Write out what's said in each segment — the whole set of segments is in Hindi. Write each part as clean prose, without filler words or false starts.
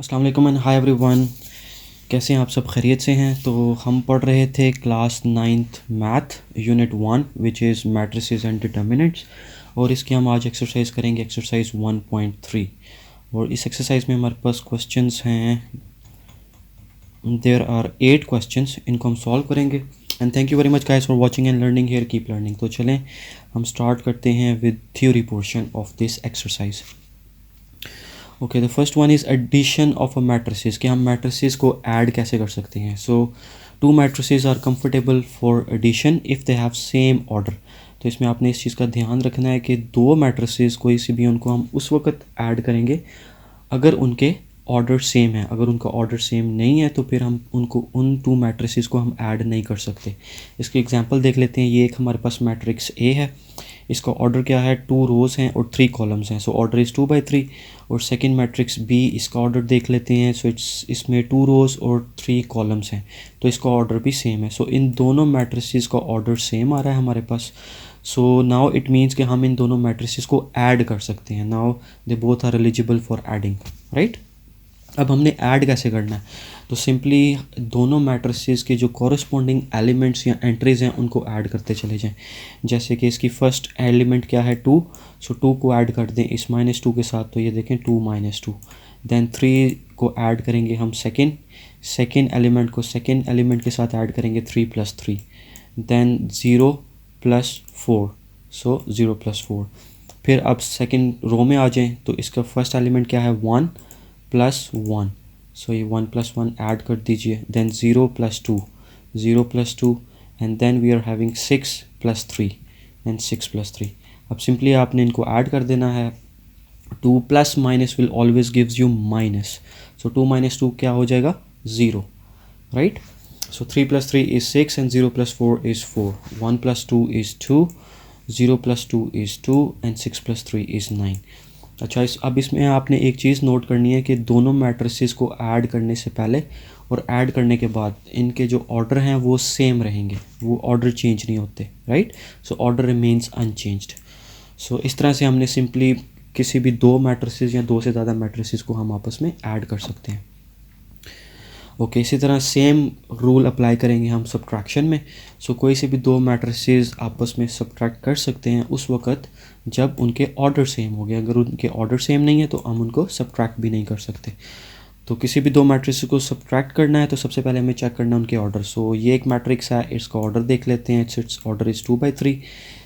अस्सलाम वालेकुम एंड हाय एवरीवन। कैसे हैं आप सब? खैरियत से हैं? तो हम पढ़ रहे थे class 9th math unit 1 which is matrices and determinants, और इसकी हम आज एक्सरसाइज करेंगे, एक्सरसाइज 1.3। और इस एक्सरसाइज में हमारे पास क्वेश्चंस हैं, देयर आर 8 क्वेश्चंस। इनको हम सॉल्व करेंगे। And thank you very much guys for watching and learning here, keep learning. तो चलें हम स्टार्ट करते हैं with theory portion of this exercise. Okay, the first one is addition of a matrices, कि हम मैट्रिसेस को ऐड कैसे कर सकते हैं। So two matrices are comfortable for addition if they have same order. तो इसमें आपने इस चीज़ का ध्यान रखना है कि दो मैट्रिसेस कोई सी भी उनको हम उस वक्त ऐड करेंगे अगर उनके ऑर्डर सेम है। अगर उनका ऑर्डर सेम नहीं है तो फिर हम उनको उन टू मैट्रिसेस को हम ऐड नहीं कर सकते। इसकी एग्जांपल देख लेते हैं। ये एक हमारे पास मैट्रिक्स ए है, इसका ऑर्डर क्या है, 2 रोज़ हैं और 3 कॉलम्स हैं। So order is 2/3। और सेकंड मैट्रिक्स बी, इसका ऑर्डर देख लेते हैं। सो इसमें 2 रोज़ और 3 कॉलम्स हैं, तो इसका ऑर्डर भी सेम है। सो इन दोनों मैट्रिसेस का ऑर्डर सेम आ रहा है हमारे पास। सो नाउ इट मीन्स कि हम इन दोनों मैट्रिसेस को ऐड कर सकते हैं। Now they both are eligible for adding, right. अब हमने ऐड कैसे करना है, तो सिंपली दोनों मैट्रिसेस के जो कॉरस्पॉन्डिंग एलिमेंट्स या एंट्रीज हैं उनको ऐड करते चले जाएं। जैसे कि इसकी फर्स्ट एलिमेंट क्या है, 2। सो 2 को ऐड कर दें इस -2 के साथ, तो ये देखें 2 - 2। देन 3 को ऐड करेंगे हम सेकेंड एलिमेंट को सेकेंड एलिमेंट के साथ ऐड करेंगे 3 + 3। देन 0 + 4, सो 0 + 4। फिर अब सेकेंड रो में आ जाएँ तो इसका फर्स्ट एलिमेंट क्या है, 1 + 1। सो ये 1 + 1 ऐड कर दीजिए। Then 0 + 2, 0 + 2, and then we are having 6 + 3 and 6 + 3। अब सिंपली आपने इनको ऐड कर देना है। 2 + minus will always gives you minus. So 2 - 2 क्या हो जाएगा, 0, right. So 3 + 3 is 6 and 0 + 4 is 4। 1 + 2 is 2, 0 + 2 is 2 and 6 + 3 is 9। अच्छा, अब इसमें आपने एक चीज़ नोट करनी है कि दोनों मैट्रिसेस को ऐड करने से पहले और ऐड करने के बाद इनके जो ऑर्डर हैं वो सेम रहेंगे, वो ऑर्डर चेंज नहीं होते, right. So order remains unchanged. So इस तरह से हमने सिंपली किसी भी दो मैट्रिसेस या दो से ज़्यादा मैट्रिसेस को हम आपस में ऐड कर सकते हैं। ओके, इसी तरह सेम रूल अप्लाई करेंगे हम सब्ट्रैक्शन में। सो कोई से भी दो मैट्रिसेस आपस में सब्ट्रैक्ट कर सकते हैं उस वक़्त जब उनके ऑर्डर सेम हो गए। अगर उनके ऑर्डर सेम नहीं है तो हम उनको सब्ट्रैक्ट भी नहीं कर सकते। तो किसी भी दो मैट्रिसेस को सब्ट्रैक्ट करना है तो सबसे पहले हमें चेक करना है उनके ऑर्डर। सो ये एक मैट्रिक्स है, इसका ऑर्डर देख लेते हैं। It's order is 2/3।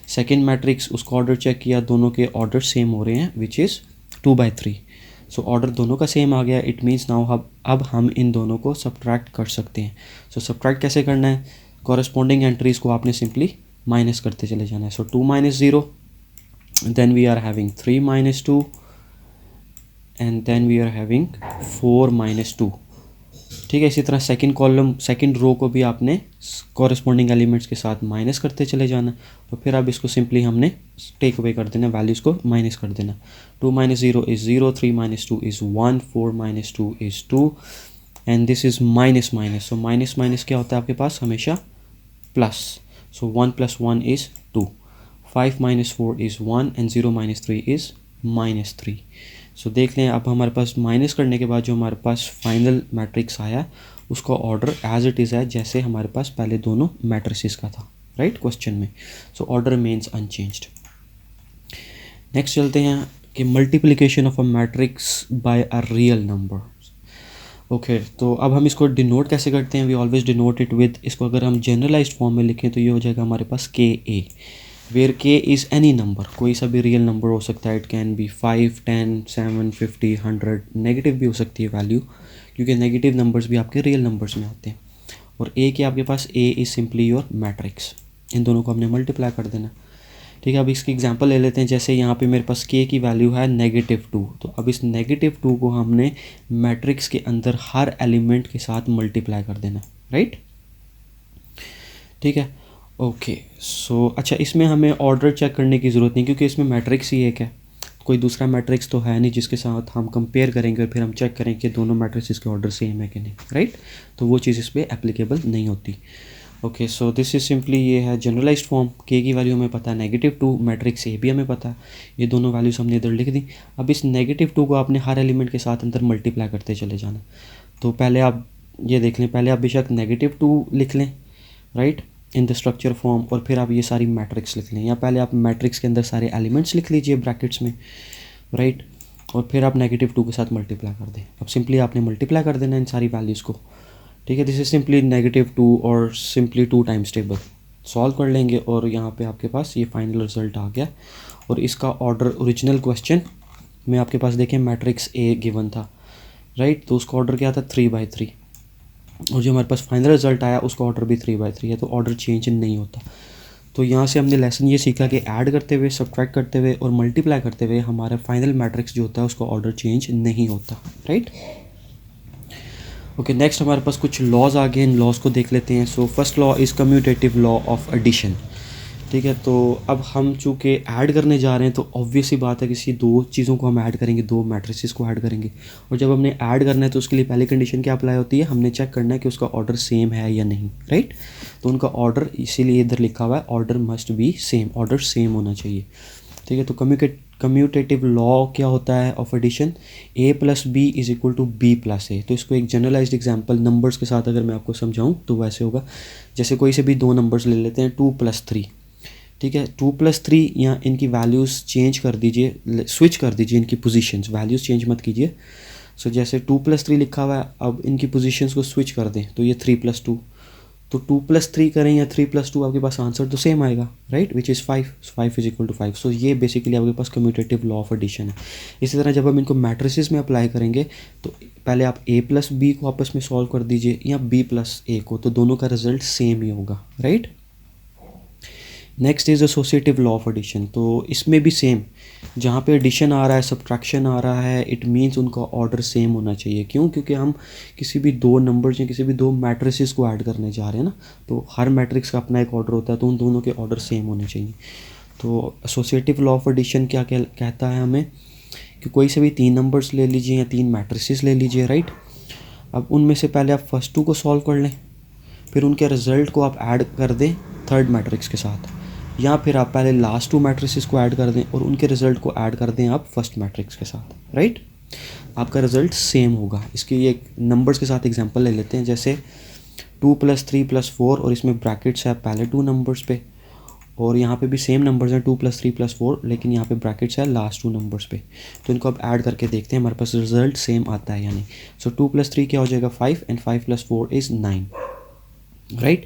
Second matrix, उसका ऑर्डर चेक किया, दोनों के ऑर्डर सेम हो रहे हैं विच इज़ 2/3। सो ऑर्डर दोनों का सेम आ गया। इट मीन्स नाउ अब हम इन दोनों को सब्ट्रैक्ट कर सकते हैं। सो सब्ट्रैक्ट कैसे करना है, कॉरस्पॉन्डिंग एंट्रीज़ को आपने सिंपली माइनस करते चले जाना है। So 2 - 0, then we are having 3 - 2, and then we are having 4 - 2। ठीक है, इसी तरह सेकंड कॉलम सेकंड रो को भी आपने कॉरस्पॉन्डिंग एलिमेंट्स के साथ माइनस करते चले जाना। तो फिर अब इसको सिंपली हमने टेक अवे कर देना, वैल्यूज़ को माइनस कर देना। 2 - 0 is 0, 3 - 2 is 1, 4 - 2 is 2, and this is minus minus. So minus minus क्या होता है आपके पास, हमेशा plus. So 1 + 1 is 2, 5 - 4 is 1, and 0 - 3 is -3। सो देख लें, अब हमारे पास माइनस करने के बाद जो हमारे पास फाइनल मैट्रिक्स आया उसका ऑर्डर एज इट इज़ है जैसे हमारे पास पहले दोनों मैट्रिसेस का था, राइट, क्वेश्चन में। So order remains unchanged. Next चलते हैं कि multiplication of a matrix by a real number. Okay, तो अब हम इसको डिनोट कैसे करते हैं, we always denote it with, इसको अगर हम जनरलाइज्ड फॉर्म में लिखें तो ये हो जाएगा हमारे पास KA, where K is any number, कोई सा भी रियल नंबर हो सकता है। इट कैन बी 5, 10, 7, 50, 100, नेगेटिव भी हो सकती है वैल्यू, क्योंकि नेगेटिव नंबर्स भी आपके रियल नंबर्स में आते हैं। और A के आपके पास A is simply your matrix, इन दोनों को हमने मल्टीप्लाई कर देना। ठीक है, अब इसकी एग्जांपल ले लेते हैं। जैसे यहाँ पे मेरे पास K की वैल्यू है -2, तो अब इस -2 को हमने मैट्रिक्स के अंदर हर एलिमेंट के साथ मल्टीप्लाई कर देना, राइट। ठीक है, ओके। सो अच्छा, इसमें हमें ऑर्डर चेक करने की ज़रूरत नहीं क्योंकि इसमें मैट्रिक्स ही एक है, कोई दूसरा मैट्रिक्स तो है नहीं जिसके साथ हम कंपेयर करेंगे और फिर हम चेक करें कि दोनों मैट्रिक्स के ऑर्डर सेम है कि नहीं, राइट। तो वो चीज़ इस पर एप्लीकेबल नहीं होती। Okay, so this is simply, ये है जनरलाइज्ड फॉर्म। के की वैल्यू हमें पता है -2, मैट्रिक्स ए भी हमें पता है, ये दोनों वैल्यूज हमने इधर लिख दी। अब इस -2 को आपने हर एलिमेंट के साथ अंदर मल्टीप्लाई करते चले जाना। तो पहले आप ये देख लें, पहले आप बेशक -2 लिख लें right in the structure form, और फिर आप ये सारी मैट्रिक्स लिख लें, या पहले आप मैट्रिक्स के अंदर सारे एलिमेंट्स लिख लीजिए ब्रैकेट्स में राइट, और फिर आप -2 के साथ मल्टीप्लाई कर दें। अब सिंपली आपने मल्टीप्लाई कर देना इन सारी वैल्यूज़ को, ठीक है। दिस इज सिंपली -2 और सिंपली 2 टाइम्स टेबल सॉल्व कर लेंगे, और यहाँ पे आपके पास ये फाइनल रिजल्ट आ गया। और इसका ऑर्डर ओरिजिनल क्वेश्चन में आपके पास देखें मैट्रिक्स ए गिवन था राइट, तो उसका ऑर्डर क्या था 3/3, और जो हमारे पास फाइनल रिजल्ट आया उसका ऑर्डर भी 3/3 है, तो ऑर्डर चेंज नहीं होता। तो यहाँ से हमने लेसन ये सीखा कि ऐड करते हुए, सब्ट्रैक्ट करते हुए और मल्टीप्लाई करते हुए हमारा फाइनल मैट्रिक्स जो होता है उसका ऑर्डर चेंज नहीं होता राइट। ओके, नेक्स्ट हमारे पास कुछ लॉज आ गए, इन लॉज को देख लेते हैं। So first law is commutative law of addition, ठीक है। तो अब हम चूँकि ऐड करने जा रहे हैं तो ऑब्वियस ही बात है किसी दो चीज़ों को हम ऐड करेंगे, दो मैट्रिसेस को ऐड करेंगे, और जब हमने ऐड करना है तो उसके लिए पहली कंडीशन क्या अप्लाई होती है, हमने चेक करना है कि उसका ऑर्डर सेम है या नहीं राइट। तो उनका ऑर्डर इसीलिए इधर लिखा हुआ है order must be same, order same होना चाहिए, ठीक है। तो कम्यूटेटिव लॉ क्या होता है of addition, a + b = b + a। तो इसको एक जनरलाइज्ड एग्जांपल नंबर्स के साथ अगर मैं आपको समझाऊं तो वैसे होगा, जैसे कोई से भी दो नंबर्स ले लेते हैं 2 + 3, ठीक है। 2 + 3 या इनकी वैल्यूज़ चेंज कर दीजिए, स्विच कर दीजिए इनकी पोजीशंस, वैल्यूज़ चेंज मत कीजिए। सो जैसे 2 + 3 लिखा हुआ है, अब इनकी पोजीशंस को स्विच कर दें तो ये 3 + 2, तो 2 + 3 करें या 3 + 2, आपके पास आंसर तो सेम आएगा राइट, विच इज़ 5, 5 = 5। सो ये बेसिकली आपके पास कम्यूटेटिव लॉ ऑफ एडिशन है। इसी तरह जब हम इनको मैट्रिसेस में अप्लाई करेंगे तो पहले आप a + b को आपस में सॉल्व कर दीजिए या b + a को, तो दोनों का रिजल्ट सेम ही होगा right. Next is associative law of addition, तो इसमें भी सेम, जहाँ पे एडिशन आ रहा है, सब्ट्रैक्शन आ रहा है, इट मीन्स उनका ऑर्डर सेम होना चाहिए। क्यों? क्योंकि हम किसी भी दो नंबर्स या किसी भी दो मैट्रिसेस को ऐड करने जा रहे हैं ना, तो हर मैट्रिक्स का अपना एक ऑर्डर होता है, तो उन दोनों के ऑर्डर सेम होने चाहिए। तो एसोसिएटिव लॉ ऑफ एडिशन क्या कहता है हमें कि कोई से भी 3 नंबर्स ले लीजिए या 3 मैट्रिसेस ले लीजिए राइट। अब उनमें से पहले आप फर्स्ट 2 को सॉल्व कर लें, फिर उनके रिजल्ट को आप ऐड कर दें थर्ड मैट्रिक्स के साथ, या फिर आप पहले लास्ट 2 मैट्रिसेस को ऐड कर दें और उनके रिजल्ट को ऐड कर दें आप फर्स्ट मैट्रिक्स के साथ राइट। आपका रिजल्ट सेम होगा। इसकी एक नंबर्स के साथ एग्जांपल ले लेते हैं, जैसे 2 + 3 + 4, और इसमें ब्रैकेट्स है पहले 2 नंबर्स पे, और यहाँ पे भी सेम नंबर्स हैं 2 + 3 + 4, लेकिन यहाँ पे ब्रैकेट्स है लास्ट 2 नंबर्स पे। तो इनको अब ऐड करके देखते हैं हमारे पास रिजल्ट सेम आता है या नहीं। सो 2 + 3 क्या हो जाएगा 5, एंड 5 + 4 इज़ 9 राइट।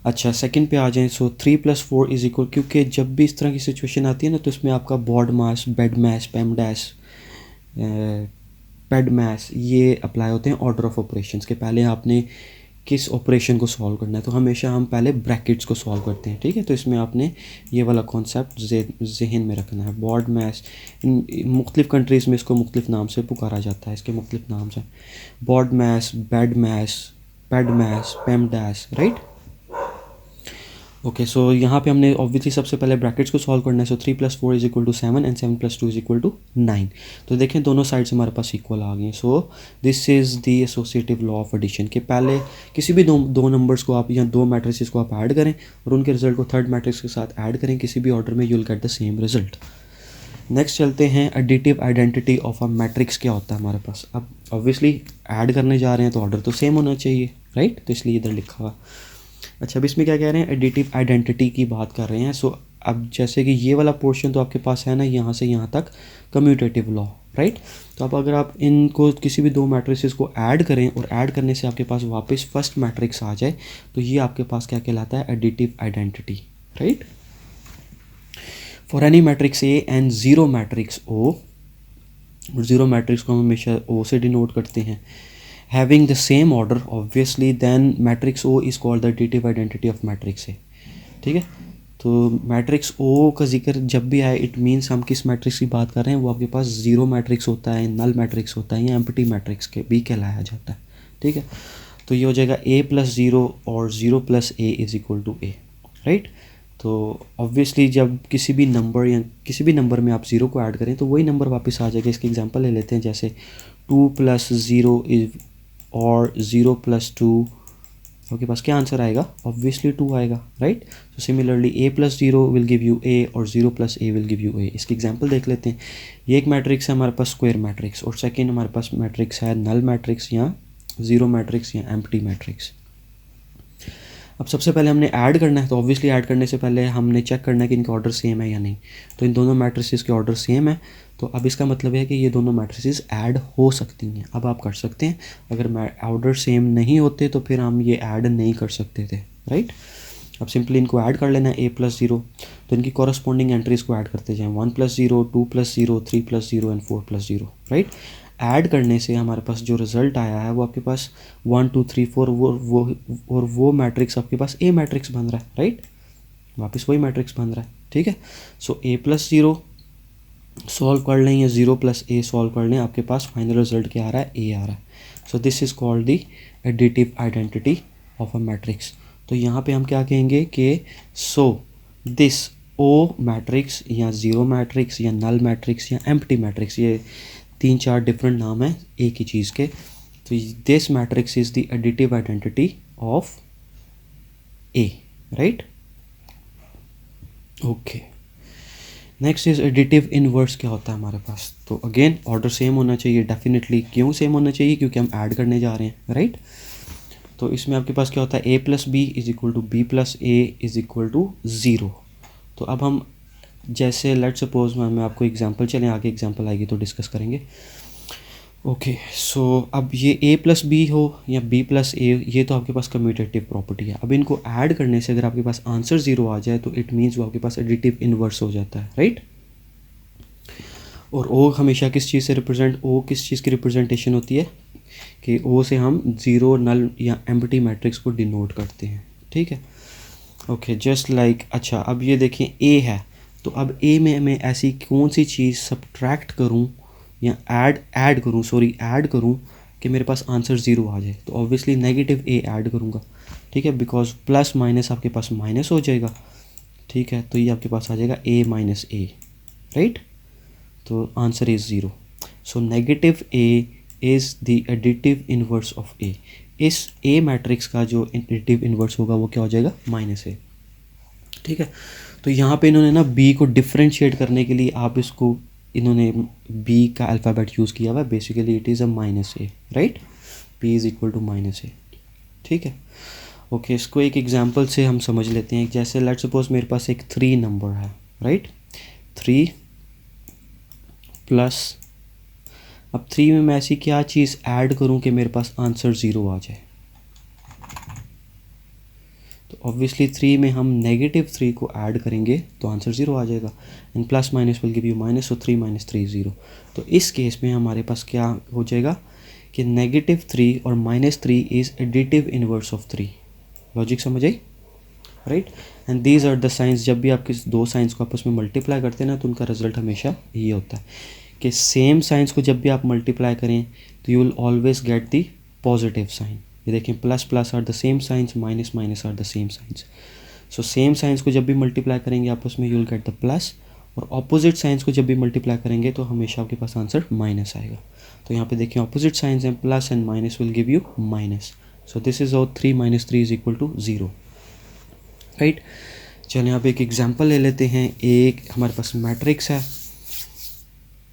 अच्छा, सेकंड पे आ जाएं। सो 3 + 4 = क्योंकि जब भी इस तरह की सिचुएशन आती है ना, तो इसमें आपका बॉड मास, बेड मास, पेमडैस, पेड मास ये अप्लाई होते हैं ऑर्डर ऑफ ऑपरेशंस के। पहले आपने किस ऑपरेशन को सॉल्व करना है, तो हमेशा हम पहले ब्रैकेट्स को सॉल्व करते हैं, ठीक है। तो इसमें आपने ये वाला कॉन्सेप्ट जहन में रखना है। बॉड मास, इन मुख्तलिफ़ कंट्रीज़ में इसको मुख्तलिफ नाम से पुकारा जाता है, इसके मुख्तलिफ नाम हैं, बॉड मास, बेड मास, पेड मास, पेमडैस राइट। ओके, सो यहाँ पे हमने ऑब्वियसली सबसे पहले ब्रैकेट्स को सॉल्व करना है। सो 3 + 4 = 7 एंड 7 + 2 = 9। तो देखें दोनों साइड्स हमारे पास इक्वल आ गए। So this is the associative law of addition के पहले किसी भी दो नंबर्स को आप या दो मैट्रिसेस को आप ऐड करें और उनके रिजल्ट को थर्ड मैट्रिक्स के साथ ऐड करें किसी भी ऑर्डर में, you will get the same result. Next चलते हैं additive identity of a matrix क्या होता है हमारे पास। अब ऑब्वियसली ऐड करने जा रहे हैं तो ऑर्डर तो सेम होना चाहिए राइट, तो इसलिए इधर लिखा हुआ। अच्छा, अब इसमें क्या कह रहे हैं, एडिटिव आइडेंटिटी की बात कर रहे हैं। सो अब जैसे कि ये वाला पोर्शन तो आपके पास है ना, यहाँ से यहाँ तक कम्यूटेटिव लॉ राइट। तो अब अगर आप इनको किसी भी दो मैट्रिसेस को ऐड करें और ऐड करने से आपके पास वापस फर्स्ट मैट्रिक्स आ जाए, तो ये आपके पास क्या कहलाता है, additive identity right. For any matrix A and zero matrix O, और ज़ीरो मैट्रिक्स को हम हमेशा ओ से डिनोट करते हैं, having the same order obviously, then matrix O is called the additive identity of matrix A, ठीक है। तो मैट्रिक्स O का जिक्र जब भी आए, इट मीन्स हम किस मैट्रिक्स की बात कर रहे हैं, वो आपके पास ज़ीरो मैट्रिक्स होता है, नल मैट्रिक्स होता है, या एम्प्टी मैट्रिक्स के भी कहलाया जाता है, ठीक है। तो ये हो जाएगा A + 0 और 0 + A = A राइट। तो ऑब्वियसली जब किसी भी नंबर या किसी भी नंबर में आप ज़ीरो को ऐड करें तो वही नंबर वापस आ जाएगा। इसके एग्जांपल ले लेते हैं, जैसे 2 + 0 और 0 + 2 आपके पास क्या आंसर आएगा, ऑब्वियसली 2 आएगा, right. So similarly a plus 0 will give you a और 0 plus a will give you a। इसकी एग्जांपल देख लेते हैं। ये एक मैट्रिक्स है हमारे पास स्क्वायर मैट्रिक्स, और सेकंड हमारे पास मैट्रिक्स है नल मैट्रिक्स या ज़ीरो मैट्रिक्स या एम्प्टी मैट्रिक्स। अब सबसे पहले हमने ऐड करना है, तो ऑब्वियसली ऐड करने से पहले हमने चेक करना है कि इनका ऑर्डर सेम है या नहीं। तो इन दोनों मैट्रिसेस के ऑर्डर सेम है, तो अब इसका मतलब है कि ये दोनों मैट्रिसेस ऐड हो सकती हैं। अब आप कर सकते हैं, अगर ऑर्डर सेम नहीं होते तो फिर हम ये ऐड नहीं कर सकते थे, राइट। अब सिंपली इनको ऐड कर लेना है a प्लस 0, तो इनकी कॉरस्पॉन्डिंग एंट्रीज को ऐड करते जाएँ, 1 plus 0, 2 plus 0, 3 plus 0 and 4 plus 0, right. Add करने से हमारे पास जो रिज़ल्ट आया है वो आपके पास 1 2 3 4 वो मैट्रिक्स आपके पास ए मैट्रिक्स बन रहा है, राइट। वापस वही मैट्रिक्स बन रहा है, ठीक है। सो a प्लस 0 सॉल्व कर लें या 0 प्लस a सॉल्व कर लें, आपके पास फाइनल रिजल्ट क्या आ रहा है, a आ रहा है। So this is called the additive identity of a matrix. तो यहाँ पे हम क्या कहेंगे कि सो दिस ओ मैट्रिक्स या ज़ीरो मैट्रिक्स या नल मैट्रिक्स या एम्प्टी मैट्रिक्स, ये 3-4 डिफरेंट नाम हैं एक ही चीज़ के। तो this matrix is the additive identity of A, right. Okay, next is additive inverse. क्या होता है हमारे पास, तो अगेन ऑर्डर सेम होना चाहिए डेफिनेटली। क्यों सेम होना चाहिए, क्योंकि हम ऐड करने जा रहे हैं, राइट। तो इसमें आपके पास क्या होता है, a plus B is equal to B plus a is equal to 0। तो अब हम जैसे लेट सपोज मैं आपको एग्जांपल, चलें आगे एग्जांपल आएगी तो डिस्कस करेंगे। ओके, सो अब ये a प्लस बी हो या b प्लस ए, ये तो आपके पास कम्यूटेटिव प्रॉपर्टी है। अब इनको ऐड करने से अगर आपके पास आंसर 0 आ जाए तो इट मीन्स वो आपके पास एडिटिव इनवर्स हो जाता है, राइट। और o हमेशा किस चीज़ से रिप्रेजेंट, o किस चीज़ की रिप्रेजेंटेशन होती है कि o से हम ज़ीरो नल या एम्प्टी मैट्रिक्स को डिनोट करते हैं, ठीक है। ओके, जस्ट लाइक, अच्छा अब ये देखें a है, तो अब a में मैं ऐसी कौन सी चीज़ सब्ट्रैक्ट करूं या ऐड करूं कि मेरे पास आंसर 0 आ जाए। तो ऑब्वियसली नेगेटिव a ऐड करूंगा, ठीक है, बिकॉज प्लस माइनस आपके पास माइनस हो जाएगा, ठीक है। तो ये आपके पास आ जाएगा a माइनस ए, राइट। तो answer is 0। So negative a is the additive inverse of a। इस a मैट्रिक्स का जो एडिटिव इनवर्स होगा वो क्या हो जाएगा, माइनस a, ठीक है। तो यहाँ पे इन्होंने ना b को डिफ्रेंशिएट करने के लिए आप इसको, इन्होंने b का अल्फ़ाबेट यूज़ किया हुआ है। Basically it is a minus a, right. b is equal to minus a, ठीक है। ओके, इसको एक एग्जांपल से हम समझ लेते हैं। जैसे लेट सपोज मेरे पास एक 3 नंबर है, राइट। 3 प्लस, अब 3 में मैं ऐसी क्या चीज़ ऐड करूं कि मेरे पास आंसर 0 आ जाए। तो ऑब्वियसली 3 में हम नेगेटिव 3 को ऐड करेंगे तो आंसर 0 आ जाएगा, and plus minus will give you minus, so 3 minus 3 0। तो इस केस में हमारे पास क्या हो जाएगा कि नेगेटिव 3 और minus 3 is additive inverse of 3। Logic समझ आई, right. And these are the signs, जब भी आप किस दो साइंस को आपस में मल्टीप्लाई करते हैं ना, तो उनका रिजल्ट हमेशा ये होता है कि सेम साइंस को जब भी आप मल्टीप्लाई करें तो you will always get the positive sign. ये देखें, plus plus are the same signs, minus minus are the same signs. So same signs को जब भी मल्टीप्लाई करेंगे आपस में, you will get the plus, और ऑपोजिट साइंस को जब भी मल्टीप्लाई करेंगे तो हमेशा आपके पास आंसर माइनस आएगा। तो यहाँ पे देखें ऑपोजिट साइंस हैं, plus and minus will give you minus. So this is और 3 minus 3 is equal to 0, right. चलिए यहाँ पे एक एग्जांपल ले लेते हैं। एक हमारे पास मैट्रिक्स है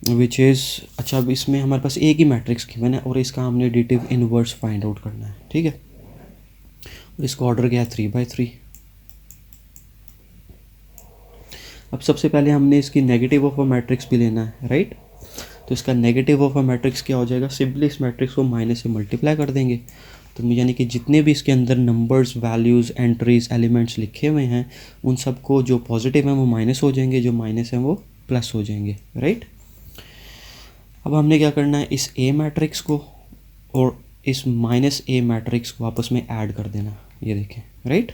विच इज़, अच्छा अब इसमें हमारे पास एक ही मैट्रिक्स गिवन है और इसका हमने एडिटिव इनवर्स फाइंड आउट करना है, ठीक है। और इसका ऑर्डर क्या है, 3/3। अब सबसे पहले हमने इसकी नेगेटिव ऑफ अ मैट्रिक्स भी लेना है, राइट। तो इसका नेगेटिव ऑफ अ मैट्रिक्स क्या हो जाएगा, सिंपली इस मैट्रिक्स को माइनस से मल्टीप्लाई कर देंगे। तो यानी कि जितने भी इसके अंदर नंबर्स, वैल्यूज़, एंट्रीज, एलिमेंट्स लिखे हुए हैं उन सबको जो पॉजिटिव हैं वो माइनस हो जाएंगे, जो माइनस हैं वो प्लस हो जाएंगे, राइट। अब हमने क्या करना है, इस ए मैट्रिक्स को और इस माइनस ए मैट्रिक्स को आपस में ऐड कर देना, ये देखें, राइट।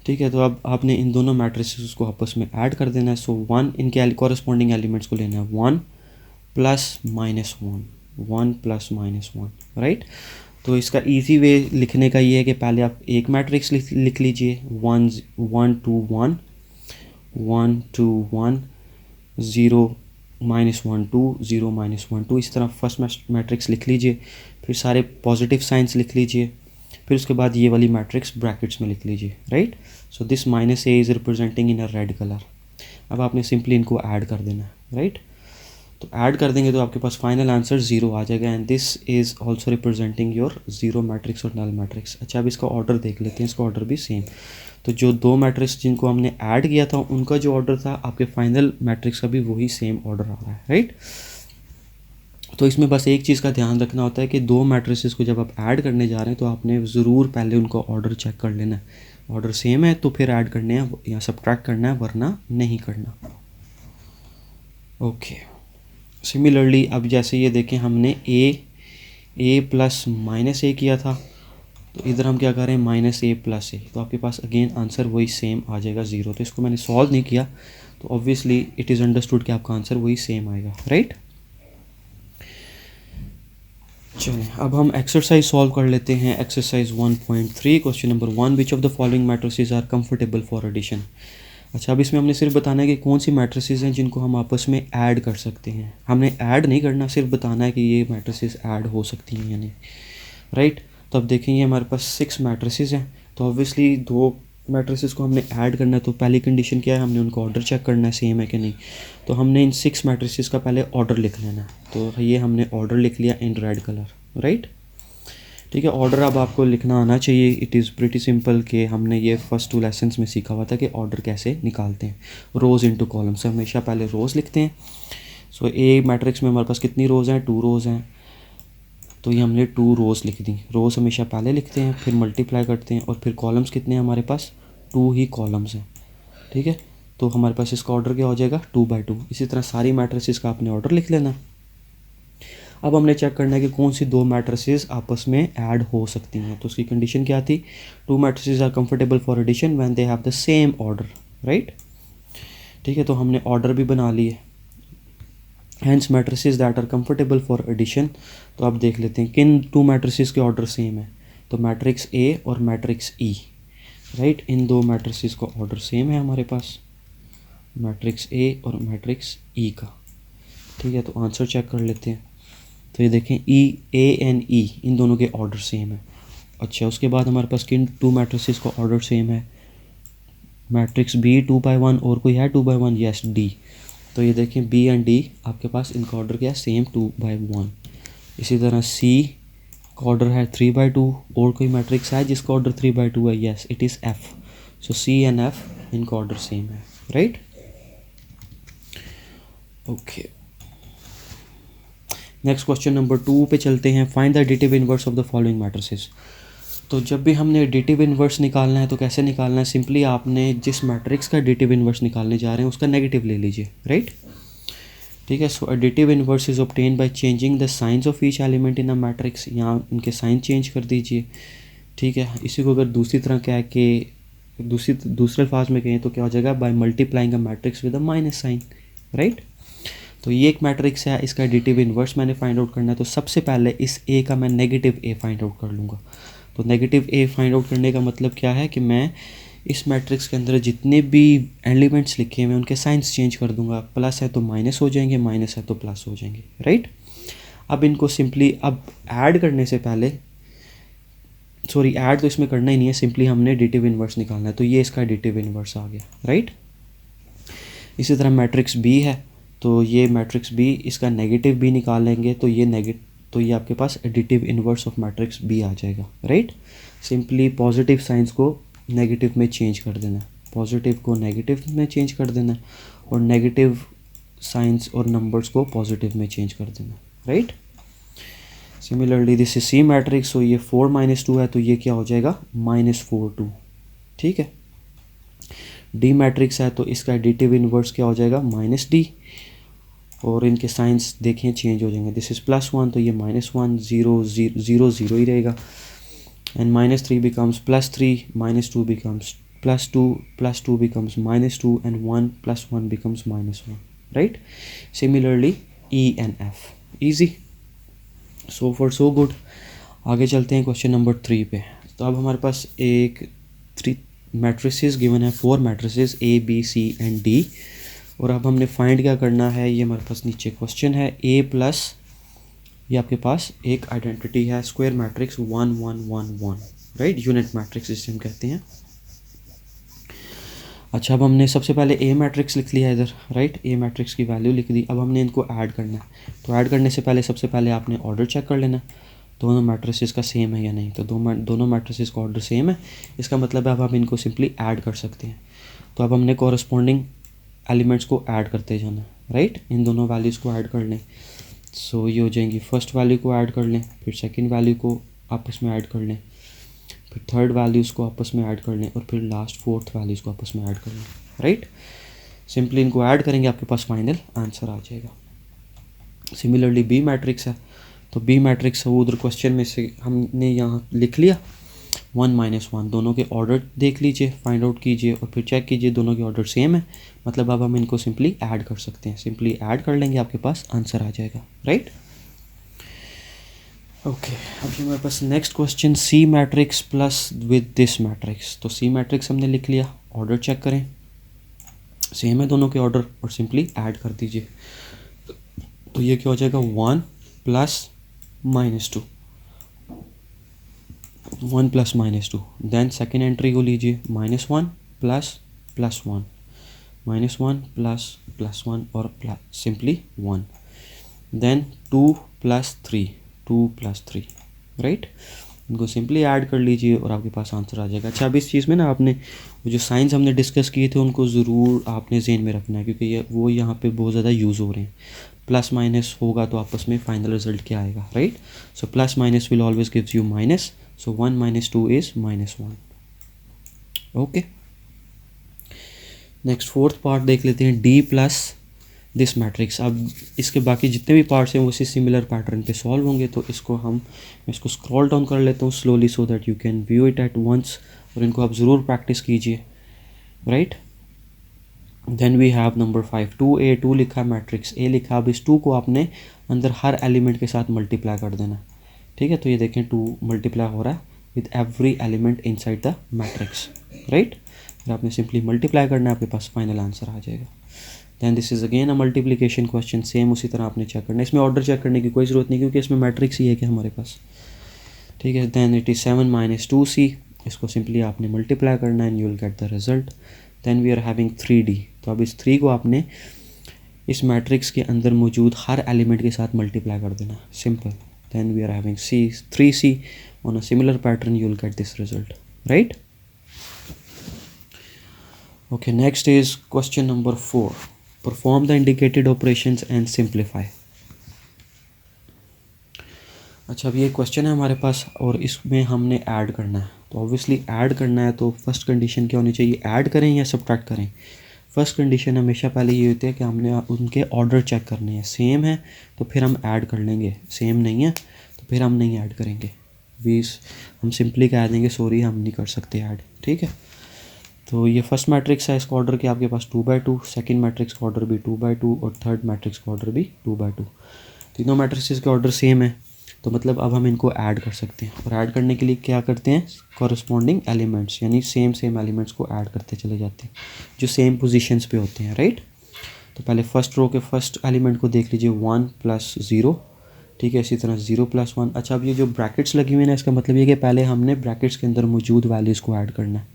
ठीक है, तो अब आपने इन दोनों मैट्रिसेस को आपस में ऐड कर देना है। सो 1 इनके कॉरस्पॉन्डिंग एलिमेंट्स को लेना है, 1 plus minus 1, 1 plus minus 1, right. तो इसका इजी वे लिखने का ये है कि पहले आप एक मैट्रिक्स लिख लीजिए, 1 1 2 1 1 2 1 0 माइनस 1 2 0 माइनस 1 2, इस तरह फर्स्ट मैट्रिक्स लिख लीजिए। फिर सारे पॉजिटिव साइंस लिख लीजिए, फिर उसके बाद ये वाली मैट्रिक्स ब्रैकेट्स में लिख लीजिए, right. So this minus A is representing in a red colour. अब आपने सिंपली इनको ऐड कर देना है, राइट। तो ऐड कर देंगे तो आपके पास फाइनल आंसर 0 आ जाएगा and this is also representing your 0 matrix और नल मैट्रिक्स। अच्छा, अब इसका ऑर्डर देख लेते हैं, इसका ऑर्डर भी सेम। तो जो 2 मैट्रिक्स जिनको हमने ऐड किया था उनका जो ऑर्डर था आपके फाइनल मैट्रिक्स का भी वही सेम ऑर्डर आ रहा है, राइट। तो इसमें बस एक चीज़ का ध्यान रखना होता है कि 2 मैट्रिसेस को जब आप ऐड करने जा रहे हैं तो आपने ज़रूर पहले उनका ऑर्डर चेक कर लेना है। ऑर्डर सेम है तो फिर ऐड करने हैं या सब्ट्रैक्ट करना है, वरना नहीं करना। ओके, सिमिलरली अब जैसे ये देखें हमने ए प्लस माइनस ए किया था, तो इधर हम क्या कर रहे हैं माइनस ए प्लस ए, तो आपके पास अगेन आंसर वही सेम आ जाएगा 0। तो इसको मैंने सॉल्व नहीं किया तो ऑब्वियसली इट इज़ अंडरस्टूड कि आपका आंसर वही सेम आएगा, राइट। चलें अब हम एक्सरसाइज सॉल्व कर लेते हैं। Exercise 1.3 question number 1, which of the following matrices are comfortable for addition. अच्छा, अब इसमें हमने सिर्फ बताना है कि कौन सी मैट्रिसेस हैं जिनको हम आपस में ऐड कर सकते हैं। हमने ऐड नहीं करना, सिर्फ बताना है कि ये मैट्रिसेस ऐड हो सकती हैं या नहीं, राइट। तो अब देखेंगे हमारे पास 6 मैट्रिसेस हैं, तो ऑब्वियसली 2 मैट्रिसेस को हमने ऐड करना है। तो पहली कंडीशन क्या है, हमने उनका ऑर्डर चेक करना है सेम है कि नहीं। तो हमने इन 6 मैट्रिसेस का पहले ऑर्डर लिख लेना है। तो ये हमने ऑर्डर लिख लिया इन रेड कलर, राइट। ठीक है, ऑर्डर अब आपको लिखना आना चाहिए। इट इज़ प्रिटी सिंपल कि हमने ये फर्स्ट 2 लेसन्स में सीखा हुआ था कि ऑर्डर कैसे निकालते हैं। रोज़ इनटू कॉलम्स, हमेशा पहले रोज़ लिखते हैं। सो ए मैट्रिक्स में हमारे पास कितनी रोज़ हैं, 2 रोज़ हैं, तो ये हमने 2 रोज़ लिख दी। रोज़ हमेशा पहले लिखते हैं, फिर मल्टीप्लाई करते हैं, और फिर कॉलम्स कितने हैं हमारे पास, 2 ही कॉलम्स हैं, ठीक है। तो हमारे पास इसका ऑर्डर क्या हो जाएगा, 2/2। इसी तरह सारी मैट्रिसेस का आपने ऑर्डर लिख लेना। अब हमने चेक करना है कि कौन सी 2 मैट्रिसेस आपस में ऐड हो सकती हैं। तो उसकी कंडीशन क्या थी, 2 matrices are comfortable for addition when they have the same order, right. ठीक है, तो हमने ऑर्डर भी बना लिए। Hence matrices that are comfortable for addition. तो अब देख लेते हैं किन 2 मैट्रिसेस के ऑर्डर सेम है। तो मैट्रिक्स ए और मैट्रिक्स ई, राइट। इन 2 मैट्रिसेस का ऑर्डर सेम है हमारे पास, मैट्रिक्स ए और मैट्रिक्स ई का, ठीक है। तो आंसर चेक कर लेते हैं। तो ये देखें ए एंड ई इन दोनों के ऑर्डर सेम है। अच्छा, उसके बाद हमारे पास किन 2 मैट्रिसेस का ऑर्डर सेम है, मैट्रिक्स बी 2/1 और कोई है 2/1, यस डी। तो ये देखें बी एंड डी आपके पास इनका ऑर्डर क्या है, सेम 2/1। इसी तरह सी का ऑर्डर है 3/2 और कोई मैट्रिक्स है जिसका ऑर्डर 3/2 है, yes it is F. So C and F इनका ऑर्डर सेम है, right. Okay, next question number 2 पे चलते हैं। Find the additive inverse of the following matrices. तो जब भी हमने एडिटिव इनवर्स निकालना है तो कैसे निकालना है, सिंपली आपने जिस मैट्रिक्स का एडिटिव इनवर्स निकालने जा रहे हैं उसका नेगेटिव ले लीजिए, राइट। ठीक है, so additive inverse is obtain by changing the signs of each element in a matrix. यहाँ इनके साइन चेंज कर दीजिए, ठीक है। इसी को अगर दूसरी तरह क्या है कि दूसरे अल्फाज में कहें तो क्या हो जाएगा, by multiplying a matrix with a minus sign, right. तो ये एक मैट्रिक्स है, इसका एडिटिव इन्वर्स मैंने फाइंड आउट करना है। तो सबसे पहले इस ए का मैं नेगेटिव ए फाइंड आउट कर लूँगा। तो नेगेटिव ए फाइंड आउट करने का मतलब क्या है कि मैं इस मैट्रिक्स के अंदर जितने भी एलिमेंट्स लिखे हैं उनके साइंस चेंज कर दूंगा। प्लस है तो माइनस हो जाएंगे, माइनस है तो प्लस हो जाएंगे, राइट। अब इनको सिंपली अब ऐड करने से पहले, सॉरी ऐड तो इसमें करना ही नहीं है, सिंपली हमने एडिटिव इन्वर्स निकालना है। तो ये इसका एडिटिव इन्वर्स आ गया, राइट। इसी तरह मैट्रिक्स बी है, तो ये मैट्रिक्स बी इसका नेगेटिव बी निकाल लेंगे तो ये आपके पास additive inverse of matrix B आ जाएगा, राइट। सिंपली पॉजिटिव साइंस को नेगेटिव में चेंज कर देना, पॉजिटिव को नेगेटिव में चेंज कर देना, और नेगेटिव साइंस और नंबर्स को पॉजिटिव में चेंज कर देना, right. Similarly this is C matrix, तो ये 4 - 2 है तो ये क्या हो जाएगा, -4 2, ठीक है। डी मैट्रिक्स है तो इसका एडिटिव इन्वर्स क्या हो जाएगा, -D, और इनके साइंस देखें चेंज हो जाएंगे। दिस इज़ +1 तो ये -1 0 0 0 ही रहेगा, and -3 becomes +3, -2 becomes +2, +2 becomes -2, and 1 + 1 becomes -1, right? Similarly E and F, easy, so far so good। आगे चलते हैं क्वेश्चन नंबर 3 पे। तो अब हमारे पास एक 3 मैट्रिसेस गिवन है, 4 matrices A B C and D, और अब हमने फाइंड क्या करना है, ये हमारे पास नीचे क्वेश्चन है, A + ये आपके पास एक आइडेंटिटी है square matrix 1 1 1 1, right, unit matrix जिसे हम कहते हैं। अच्छा, अब हमने सबसे पहले ए मैट्रिक्स लिख लिया इधर, राइट, ए मैट्रिक्स की वैल्यू लिख दी। अब हमने इनको ऐड करना है, तो ऐड करने से पहले सबसे पहले आपने ऑर्डर चेक कर लेना दोनों मैट्रिसेस का सेम है या नहीं। तो दोनों मैट्रिसेस का ऑर्डर सेम है, इसका मतलब है अब हम इनको सिंपली ऐड कर सकते हैं। तो अब हमने कॉरस्पॉन्डिंग एलिमेंट्स को ऐड करते जाना है, राइट, इन दोनों वैल्यूज़ को ऐड कर लें। सो ये हो जाएंगी, फर्स्ट वैल्यू को ऐड कर लें, फिर सेकेंड वैल्यू को आपस में ऐड कर लें, फिर थर्ड वैल्यूज़ को आपस में ऐड कर लें, और फिर लास्ट फोर्थ वैल्यूज़ को आपस में ऐड कर लें, राइट। सिंपली इनको ऐड करेंगे, आपके पास फाइनल आंसर आ जाएगा। सिमिलरली बी मैट्रिक्स है, तो बी मैट्रिक्स वो उधर क्वेश्चन में से हमने यहाँ लिख लिया 1 -1, दोनों के ऑर्डर देख लीजिए, फाइंड आउट कीजिए और फिर चेक कीजिए दोनों के ऑर्डर सेम है, मतलब अब हम इनको सिंपली ऐड कर सकते हैं। सिंपली ऐड कर लेंगे, आपके पास आंसर आ जाएगा, राइट। ओके, अभी हमारे पास next question, C matrix plus with this matrix. तो सी मैट्रिक्स हमने लिख लिया, ऑर्डर चेक करें, सेम है दोनों के ऑर्डर, और सिंपली ऐड कर दीजिए। तो ये क्या हो जाएगा, 1 + -2, 1 + -2। देन सेकेंड एंट्री को लीजिए, -1 + +1, -1 + +1 और सिंपली 1। Then 2 + 3, 2 + 3, right. इनको सिंपली ऐड कर लीजिए और आपके पास आंसर आ जाएगा। अच्छा, अब इस चीज़ में ना आपने वो जो साइंस हमने डिस्कस किए थे उनको ज़रूर आपने ज़हन में रखना है, क्योंकि ये वो यहाँ पे बहुत ज़्यादा यूज़ हो रहे हैं। प्लस माइनस होगा तो आपस में फाइनल रिजल्ट क्या आएगा, right. So plus minus will always gives you minus, so 1 - 2 is -1। Okay, next fourth part देख लेते हैं, डी प्लस दिस मैट्रिक्स। अब इसके बाकी जितने भी पार्ट्स हैं वो इसी सिमिलर पैटर्न पे सॉल्व होंगे। तो मैं इसको स्क्रॉल डाउन कर लेता हूँ slowly, so that you can view it at once, और इनको आप ज़रूर प्रैक्टिस कीजिए, right. Then we have number 5, 2a, 2 लिखा है, मैट्रिक्स ए लिखा। अब इस 2 को आपने अंदर हर एलिमेंट के साथ मल्टीप्लाई कर देना, ठीक है। तो ये देखें 2 मल्टीप्लाई हो रहा है with every element inside the matrix, right. फिर आपने सिंपली मल्टीप्लाई करना है, आपके पास फाइनल आंसर आ जाएगा। Then this is again a multiplication question, same उसी तरह आपने चेक करना है। इसमें ऑर्डर चेक करने की कोई ज़रूरत नहीं, क्योंकि इसमें मैट्रिक्स ही है कि हमारे पास, ठीक है। दैन इट इज़ 7 - 2c, इसको सिंपली आपने मल्टीप्लाई करना है and you will get the result. Then we are having 3d, तो अब इस 3 को आपने इस मैट्रिक्स के अंदर मौजूद हर एलिमेंट के साथ मल्टीप्लाई कर देना, simple. Then we are having 3c on a similar pattern, you will get this result, right. Okay, next is question number 4. Perform the indicated operations and simplify. अच्छा, अब ये क्वेश्चन है हमारे पास और इसमें हमने ऐड करना है। तो ऑब्वियसली ऐड करना है तो फर्स्ट कंडीशन क्या होनी चाहिए, ऐड करें या सब्ट्रैक्ट करें। फर्स्ट कंडीशन हमेशा पहले ये होती है कि हमने उनके ऑर्डर चेक करने हैं, सेम है तो फिर हम ऐड कर लेंगे, सेम नहीं है तो फिर हम नहीं ऐड करेंगे। हम सिंपली कह देंगे सॉरी हम नहीं कर सकते ऐड, ठीक है। तो ये फर्स्ट मैट्रिक्स है, इसका ऑर्डर के आपके पास 2/2, सेकंड मैट्रिक्स का ऑर्डर भी 2/2 और थर्ड मैट्रिक्स का ऑर्डर भी 2/2। तीनों मैट्रिक्स के ऑर्डर सेम है, तो मतलब अब हम इनको ऐड कर सकते हैं। और ऐड करने के लिए क्या करते हैं, कॉरस्पॉन्डिंग एलिमेंट्स यानी सेम एलिमेंट्स को ऐड करते चले जाते हैं जो सेम पोजीशंस पे होते हैं, राइट। तो पहले फर्स्ट रो के फर्स्ट एलिमेंट को देख लीजिए, 1 + 0, ठीक है। इसी तरह 0 + 1। अच्छा, अब ये जो ब्रैकेट्स लगी हुई है ना, इसका मतलब ये कि पहले हमने ब्रैकेट्स के अंदर मौजूद वैल्यूज़ को ऐड करना है,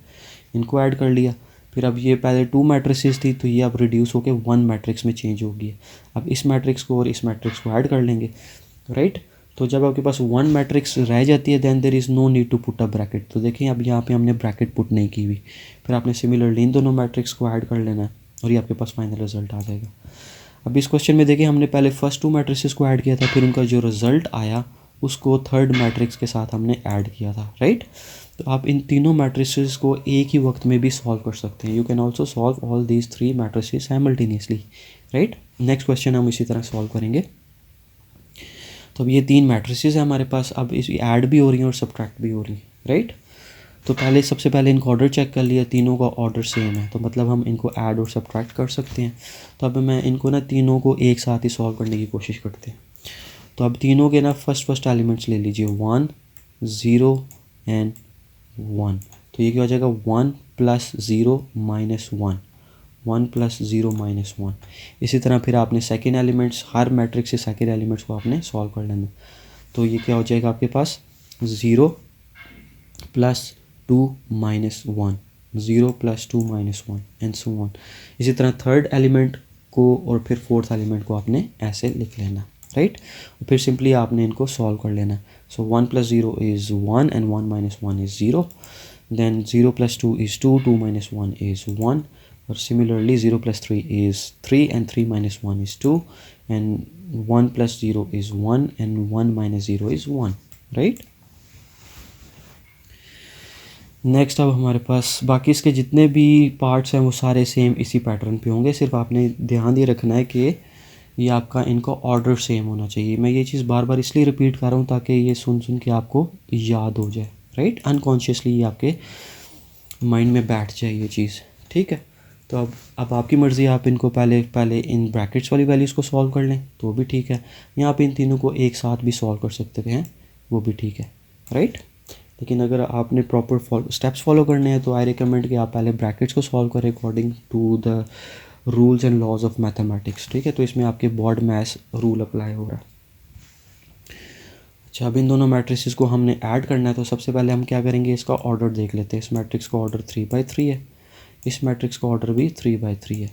इनको ऐड कर लिया। फिर अब ये पहले 2 मैट्रिसेस थी तो ये अब रिड्यूस होकर 1 मैट्रिक्स में चेंज होगी। अब इस मैट्रिक्स को और इस मैट्रिक्स को ऐड कर लेंगे, राइट। तो जब आपके पास 1 मैट्रिक्स रह जाती है then there is no need to put a bracket. तो देखिए अब यहाँ पे हमने ब्रैकेट पुट नहीं की हुई, फिर आपने सिमिलरली इन दोनों मैट्रिक्स को ऐड कर लेना है और ये आपके पास फाइनल रिजल्ट आ जाएगा। अब इस क्वेश्चन में देखिए हमने पहले फर्स्ट 2 मैट्रिसेस को ऐड किया था, फिर उनका जो रिजल्ट आया उसको थर्ड मैट्रिक्स के साथ हमने ऐड किया था, राइट। तो आप इन तीनों मैट्रिसेस को एक ही वक्त में भी सॉल्व कर सकते हैं। You can also solve all these 3 matrices simultaneously, right. Next question हम इसी तरह सॉल्व करेंगे। तो अब ये 3 मैट्रिसेस हैं हमारे पास, अब इस ऐड भी हो रही हैं और सब्ट्रैक्ट भी हो रही हैं, राइट। तो सबसे पहले इनको ऑर्डर चेक कर लिया, तीनों का ऑर्डर सेम है तो मतलब हम इनको ऐड और सब्ट्रैक्ट कर सकते हैं। तो अब मैं इनको ना तीनों को एक साथ ही सॉल्व करने की कोशिश करते हैं। तो अब तीनों के ना फर्स्ट एलिमेंट्स ले लीजिए, 1 0 एंड 1। तो ये क्या हो जाएगा, 1 + 0 - 1, 1 प्लस 0 माइनस 1। इसी तरह फिर आपने सेकेंड एलिमेंट्स, हर मैट्रिक्स से सेकेंड एलिमेंट्स को आपने सॉल्व कर लेना। तो ये क्या हो जाएगा आपके पास 0 plus 2 minus 1, 0 plus 2 minus 1 and so on. इसी तरह थर्ड एलिमेंट को और फिर फोर्थ एलिमेंट को आपने ऐसे लिख लेना, राइट। फिर सिंपली आपने इनको सॉल्व कर लेना। So 1 plus 0 is 1 and 1 minus 1 is 0। Then 0 plus 2 is 2, 2 minus 1 is 1। और similarly 0 plus 3 is 3 and 3 minus 1 is 2 and 1 plus 0 is 1 and 1 minus 0 is 1, right. Next अब हमारे पास बाकी इसके जितने भी पार्ट्स हैं वो सारे सेम इसी पैटर्न पे होंगे। सिर्फ आपने ध्यान ये रखना है कि ये आपका इनका ऑर्डर सेम होना चाहिए। मैं ये चीज़ बार बार इसलिए रिपीट कर रहा हूँ ताकि ये सुन सुन के आपको याद हो जाए, राइट। अनकॉन्शियसली ये आपके माइंड में बैठ जाए ये चीज़, ठीक है। तो अब आपकी मर्ज़ी, आप इनको पहले इन ब्रैकेट्स वाली वैल्यूज़ को सॉल्व कर लें तो भी ठीक है, या आप इन तीनों को एक साथ भी सॉल्व कर सकते हैं, वो भी ठीक है, राइट। लेकिन अगर आपने प्रॉपर स्टेप्स फॉलो करने हैं तो आई रिकमेंड कि आप पहले ब्रैकेट्स को सॉल्व करें according to the rules and laws of mathematics, ठीक है। तो इसमें आपके बोर्ड मैथ्स रूल अप्लाई हो रहा है। अच्छा, अब इन दोनों मैट्रिसेस को हमने ऐड करना है, तो सबसे पहले हम क्या करेंगे, इसका ऑर्डर देख लेते हैं। इस मैट्रिक्स का ऑर्डर 3/3 है, इस मैट्रिक्स का ऑर्डर भी 3/3 है,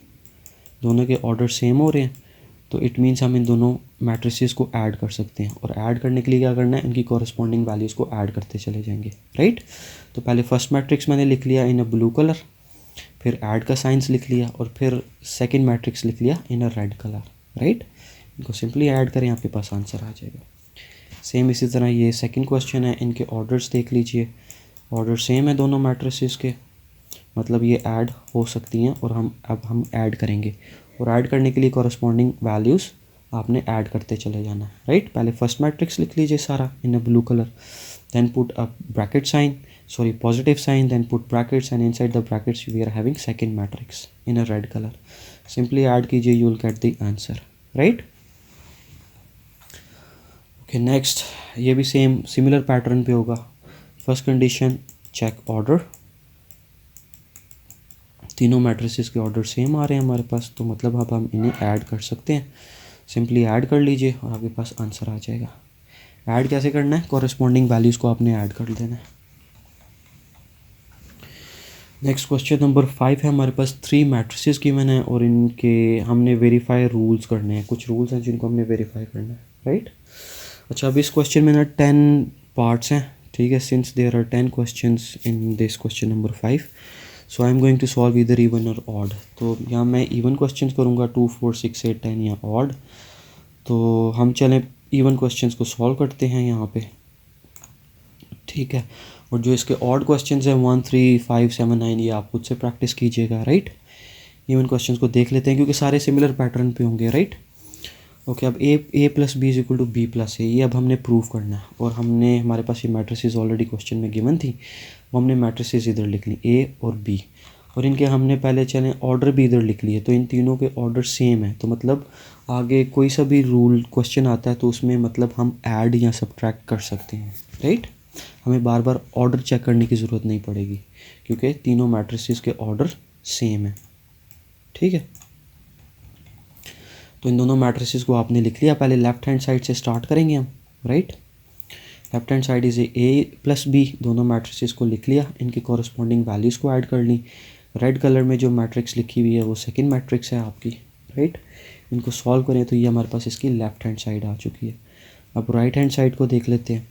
दोनों के ऑर्डर सेम हो रहे हैं। तो इट मीन्स हम इन दोनों मैट्रिसेस को ऐड कर सकते हैं। और ऐड करने के लिए क्या करना है, इनकी कॉरस्पॉन्डिंग वैल्यूज़ को ऐड करते चले जाएंगे, राइट। तो पहले फर्स्ट मैट्रिक्स मैंने लिख लिया इन अ ब्लू कलर, फिर ऐड का साइंस लिख लिया, और फिर सेकंड मैट्रिक्स लिख लिया इन अ रेड कलर, राइट। इनको सिंपली ऐड करें, आपके पास आंसर आ जाएगा। सेम इसी तरह ये सेकंड क्वेश्चन है, इनके ऑर्डर्स देख लीजिए, ऑर्डर सेम है दोनों मैट्रिसेस के, मतलब ये ऐड हो सकती हैं। और हम ऐड करेंगे, और ऐड करने के लिए कॉरस्पॉन्डिंग वैल्यूज़ आपने ऐड करते चले जाना है, राइट। पहले फर्स्ट मैट्रिक्स लिख लीजिए सारा in a blue colour, then put a bracket sign, sorry positive sign, then put brackets and inside the brackets we are having second matrix in a red colour. Simply add कीजिए, you will get the answer, right. Okay, next ये भी सेम सिमिलर पैटर्न पे होगा। फर्स्ट कंडीशन, चेक ऑर्डर, तीनों मैट्रिसेस के ऑर्डर सेम आ रहे हैं हमारे पास, तो मतलब अब हम इन्हें ऐड कर सकते हैं। सिंपली ऐड कर लीजिए और आपके पास आंसर आ जाएगा। ऐड कैसे करना है, कॉरस्पॉन्डिंग वैल्यूज़ को आपने ऐड कर देना है। नेक्स्ट क्वेश्चन नंबर 5 है हमारे पास। 3 मैट्रिसेस गिवन है और इनके हमने वेरीफाई रूल्स करने हैं। कुछ रूल्स हैं जिनको हमने वेरीफाई करना है, राइट। अच्छा, अब इस क्वेश्चन में ना 10 पार्ट्स हैं, ठीक है। Since there are 10 questions in this question number 5, so I am going to solve इधर इवन और ऑड। तो यहाँ मैं इवन क्वेश्चंस करूँगा 2, 4, 6, 8, 10, या ऑड। तो हम चलें इवन क्वेश्चंस को सॉल्व करते हैं यहाँ पे, ठीक है। और जो इसके ऑड क्वेश्चंस हैं 1, 3, 5, 7, 9, ये आप खुद से प्रैक्टिस कीजिएगा, राइट। इवन क्वेश्चंस को देख लेते हैं क्योंकि सारे सिमिलर पैटर्न पे होंगे, राइट। ओके, अब A plus B is equal to B plus A, ये अब हमने प्रूव करना है। और हमने, हमारे पास ये मैट्रिसेस ऑलरेडी क्वेश्चन में गिवन थी, वो हमने मैट्रिसेस इधर लिख ली ए और बी, और इनके हमने पहले चलें ऑर्डर भी इधर लिख लिए। तो इन तीनों के ऑर्डर सेम है, तो मतलब आगे कोई सा भी रूल क्वेश्चन आता है तो उसमें मतलब हम ऐड या सब्ट्रैक्ट कर सकते हैं, राइट। हमें बार बार ऑर्डर चेक करने की ज़रूरत नहीं पड़ेगी क्योंकि तीनों मैट्रिसेस के ऑर्डर सेम है, ठीक है। तो इन दोनों मैट्रिसेस को आपने लिख लिया। पहले लेफ्ट हैंड साइड से स्टार्ट करेंगे हम, right. Left hand side is A plus B, दोनों मैट्रिसेस को लिख लिया, इनकी कॉरस्पॉन्डिंग वैल्यूज़ को ऐड कर ली। रेड कलर में जो मैट्रिक्स लिखी हुई है वो सेकंड मैट्रिक्स है आपकी, राइट। इनको सॉल्व करें तो ये हमारे पास इसकी लेफ्ट हैंड साइड आ चुकी है। अब राइट हैंड साइड को देख लेते हैं।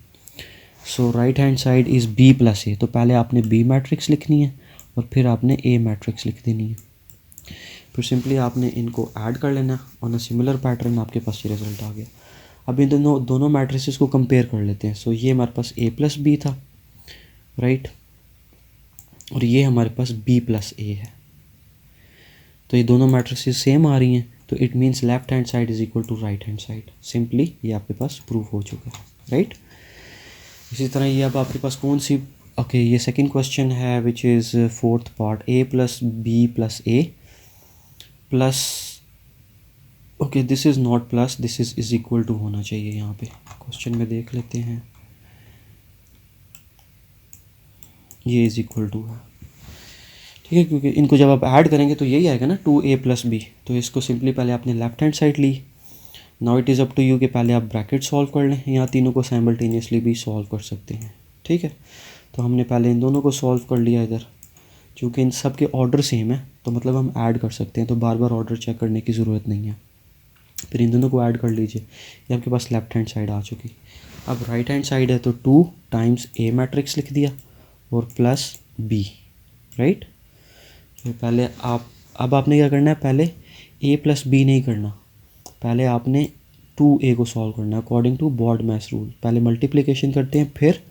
So right hand side is B plus A, तो पहले आपने बी मैट्रिक्स लिखनी है और फिर आपने ए मैट्रिक्स लिख देनी है। फिर सिंपली आपने इनको ऐड कर लेना ऑन अ सिमिलर पैटर्न, आपके पास ये रिजल्ट आ गया। अब इन दोनों मैट्रिसेस को कंपेयर कर लेते हैं। सो ये हमारे पास ए प्लस बी था, राइट, और ये हमारे पास बी प्लस ए है। तो ये दोनों मैट्रिसेस सेम आ रही हैं, तो it means left hand side is equal to right hand side. Simply ये आपके पास प्रूफ हो चुका है, राइट। इसी तरह ये अब आपके पास कौन सी, ओके, ये सेकंड क्वेश्चन है which is fourth part, A plus B plus A plus, okay this is not plus, this is equal to होना चाहिए। यहाँ पे क्वेश्चन में देख लेते हैं, ये इज़ इक्वल टू है, ठीक है, क्योंकि इनको जब आप ऐड करेंगे तो यही आएगा ना 2a + b। तो इसको सिंपली पहले आपने लेफ्ट हैंड साइड ली। Now it is up to you कि पहले आप ब्रैकेट सॉल्व कर लें, यहाँ तीनों को साइमल्टेनियसली भी सॉल्व कर सकते हैं। ठीक है, तो हमने पहले इन दोनों को सॉल्व कर लिया इधर। चूँकि इन सब के ऑर्डर सेम है तो मतलब हम ऐड कर सकते हैं, तो बार बार ऑर्डर चेक करने की ज़रूरत नहीं है। फिर इन दोनों को ऐड कर लीजिए, ये आपके पास लेफ्ट हैंड साइड आ चुकी। अब राइट हैंड साइड है तो 2 टाइम्स a मैट्रिक्स लिख दिया और प्लस b, राइट। फिर पहले अब आपने क्या करना है, पहले a + b नहीं करना, पहले आपने 2a को सॉल्व करना है according to BODMAS rule. पहले मल्टीप्लिकेशन करते हैं फिर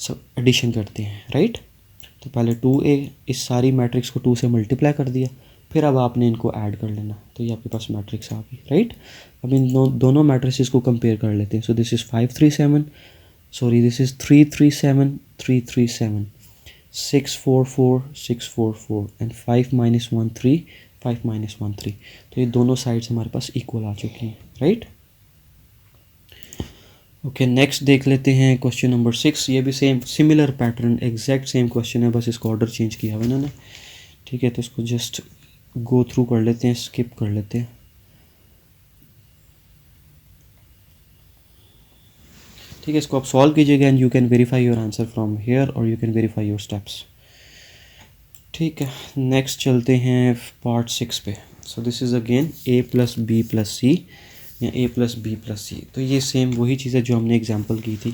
सब एडिशन करते हैं, राइट। तो पहले 2a, इस सारी मैट्रिक्स को 2 से मल्टीप्लाई कर दिया, फिर अब आपने इनको ऐड कर लेना, तो ये आपके पास मैट्रिक्स आ गई, राइट। अब इन दोनों मैट्रिक्स को कंपेयर कर लेते हैं। So this is 5 3 7, sorry this is 3 3 7 3 3 7, 6 4 4 6 4 4 and 5 - 1 3 5 - 1 3। तो ये दोनों साइड्स हमारे पास इक्वल आ चुकी हैं, राइट। ओके, नेक्स्ट देख लेते हैं क्वेश्चन नंबर 6। ये भी same similar pattern, exact same question है, बस इसको ऑर्डर चेंज किया हुआ इन्होंने। ठीक है, तो इसको जस्ट गो थ्रू कर लेते हैं, स्किप कर लेते हैं। ठीक है, इसको आप सॉल्व कीजिएगा and you can verify your answer from here और you can verify your steps. ठीक है, नेक्स्ट चलते हैं पार्ट 6 पे। So this is again a + b + c या a + b + c। तो ये सेम वही चीज़ है जो हमने एग्जांपल की थी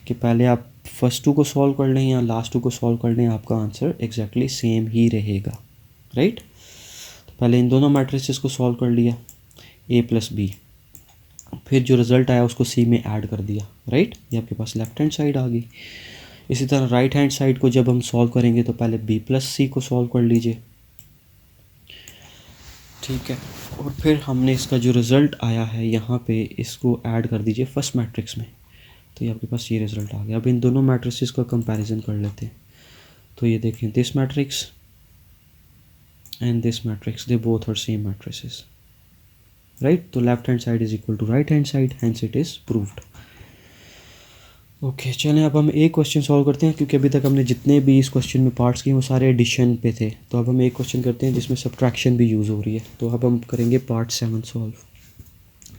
कि पहले आप फर्स्ट 2 को सॉल्व कर लें या लास्ट 2 को सॉल्व कर लें, आपका आंसर एग्जैक्टली सेम ही रहेगा, राइट। तो पहले इन दोनों मैट्रिसेस को सॉल्व कर लिया a + b, फिर जो रिज़ल्ट आया उसको c में ऐड कर दिया, राइट। ये आपके पास लेफ्ट हैंड साइड आ गई। इसी तरह राइट हैंड साइड को जब हम सॉल्व करेंगे तो पहले b + c को सॉल्व कर लीजिए, ठीक है। और फिर हमने इसका जो रिज़ल्ट आया है यहाँ पे इसको ऐड कर दीजिए फर्स्ट मैट्रिक्स में, तो ये आपके पास ये रिज़ल्ट आ गया। अब इन दोनों मैट्रिक्स का कंपैरिजन कर लेते हैं। तो ये देखें, this matrix and this matrix, they both are same matrices, right. तो left hand side is equal to right hand side, hence it is proved. Okay, चलें अब हम एक क्वेश्चन सॉल्व करते हैं, क्योंकि अभी तक हमने जितने भी इस क्वेश्चन में पार्ट्स किए वो सारे एडिशन पे थे। तो अब हम एक क्वेश्चन करते हैं जिसमें सब्ट्रैक्शन भी यूज़ हो रही है। तो अब हम करेंगे पार्ट 7 सॉल्व।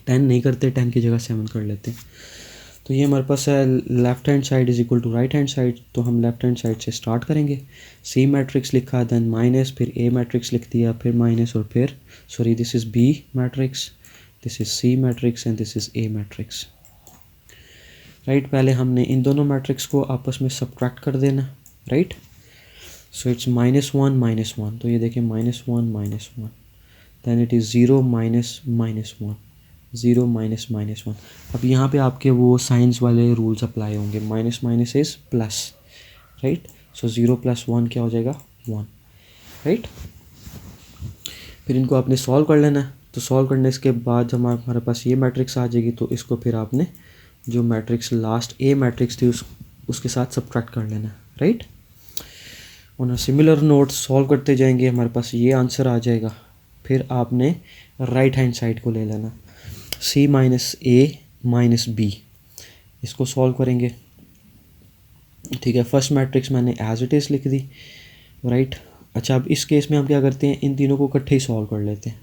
10 नहीं करते, 10 की जगह 7 कर लेते हैं। तो ये हमारे पास है left hand side is equal to right hand side. तो हम लेफ्ट हैंड साइड से स्टार्ट करेंगे। सी मैट्रिक्स लिखा, देन माइनस, फिर ए मैट्रिक्स लिख दिया, फिर माइनस, और फिर sorry this is B matrix, this is C matrix and this is A matrix, right. पहले हमने इन दोनों मैट्रिक्स को आपस में सब्ट्रैक्ट कर देना, राइट। सो इट्स -1 -1, तो ये देखिए -1 -1, दैन इट इज़ 0 -1 0 -1। अब यहाँ पे आपके वो साइंस वाले रूल्स अप्लाई होंगे, minus minus is plus, right. सो 0 + 1 क्या हो जाएगा, 1, राइट। फिर इनको आपने सॉल्व कर लेना है। तो सॉल्व करने के बाद जब हमारे पास ये मैट्रिक्स आ जाएगी तो इसको फिर आपने जो मैट्रिक्स लास्ट ए मैट्रिक्स थी उसके साथ सब्ट्रैक्ट कर लेना, right. On a similar note solve करते जाएंगे, हमारे पास ये आंसर आ जाएगा। फिर आपने राइट हैंड साइड को ले लेना, c - a - b, इसको सॉल्व करेंगे, ठीक है। फर्स्ट मैट्रिक्स मैंने एज इट इज़ लिख दी, राइट। अच्छा, अब इस केस में हम क्या करते हैं, इन तीनों को इकट्ठे ही सॉल्व कर लेते हैं,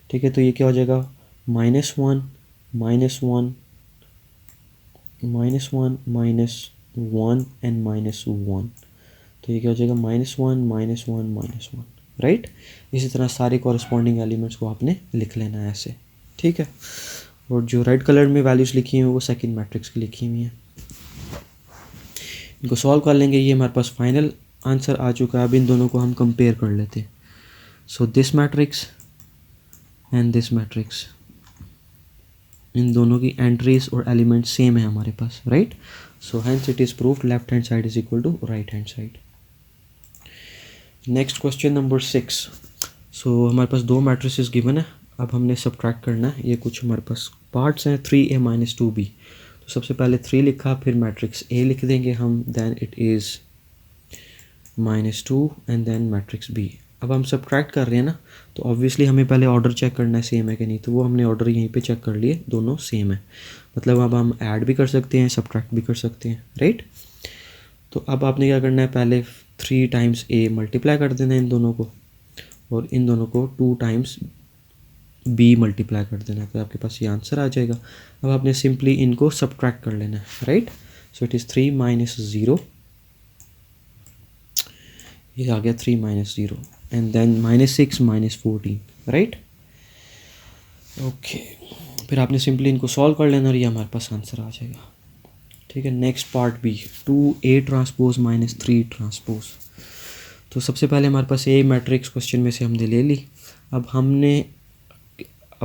ठीक है। तो ये क्या हो जाएगा, -1 -1 -1 एंड -1, तो ये क्या हो जाएगा, -1 -1 राइट। इसी तरह सारे कॉरस्पॉन्डिंग एलिमेंट्स को आपने लिख लेना है ऐसे, ठीक है। और जो रेड कलर में वैल्यूज़ लिखी हैं वो सेकंड मैट्रिक्स की लिखी हुई हैं। इनको सॉल्व कर लेंगे, ये हमारे पास फाइनल आंसर आ चुका है। अब इन दोनों को हम कंपेयर कर लेते हैं। So this matrix and this matrix, इन दोनों की एंट्रीज और एलिमेंट सेम है हमारे पास, right. So hence it is proved left hand side is equal to right hand side. Next question number 6। सो हमारे पास दो मैट्रिसेस गिवन है, अब हमने सब्ट्रैक्ट करना है। ये कुछ हमारे पास पार्ट्स हैं, 3a - 2b। तो सबसे पहले 3 लिखा, फिर मैट्रिक्स a लिख देंगे हम, then it is -2 and then matrix b। अब हम सब्ट्रैक्ट कर रहे हैं ना, तो ऑब्वियसली हमें पहले ऑर्डर चेक करना है सेम है कि नहीं, तो वो हमने ऑर्डर यहीं पे चेक कर लिए, दोनों सेम है। मतलब अब हम ऐड भी कर सकते हैं, सब्ट्रैक्ट भी कर सकते हैं, राइट। तो अब आपने क्या करना है, पहले 3 टाइम्स ए मल्टीप्लाई कर देना इन दोनों को, और इन दोनों को 2 टाइम्स बी मल्टीप्लाई कर देना है, तो आपके पास ये आंसर आ जाएगा। अब आपने सिंपली इनको सब्ट्रैक्ट कर लेना है, right. So it is 3 minus 0, ये आ गया 3 minus 0, and then -6 minus 14, right. Okay, फिर आपने सिंपली इनको सॉल्व कर लेना और ये हमारे पास आंसर आ जाएगा, ठीक है। Next part B, 2A transpose minus 3 transpose. तो सबसे पहले हमारे पास ए मैट्रिक्स क्वेश्चन में से हमने ले ली। अब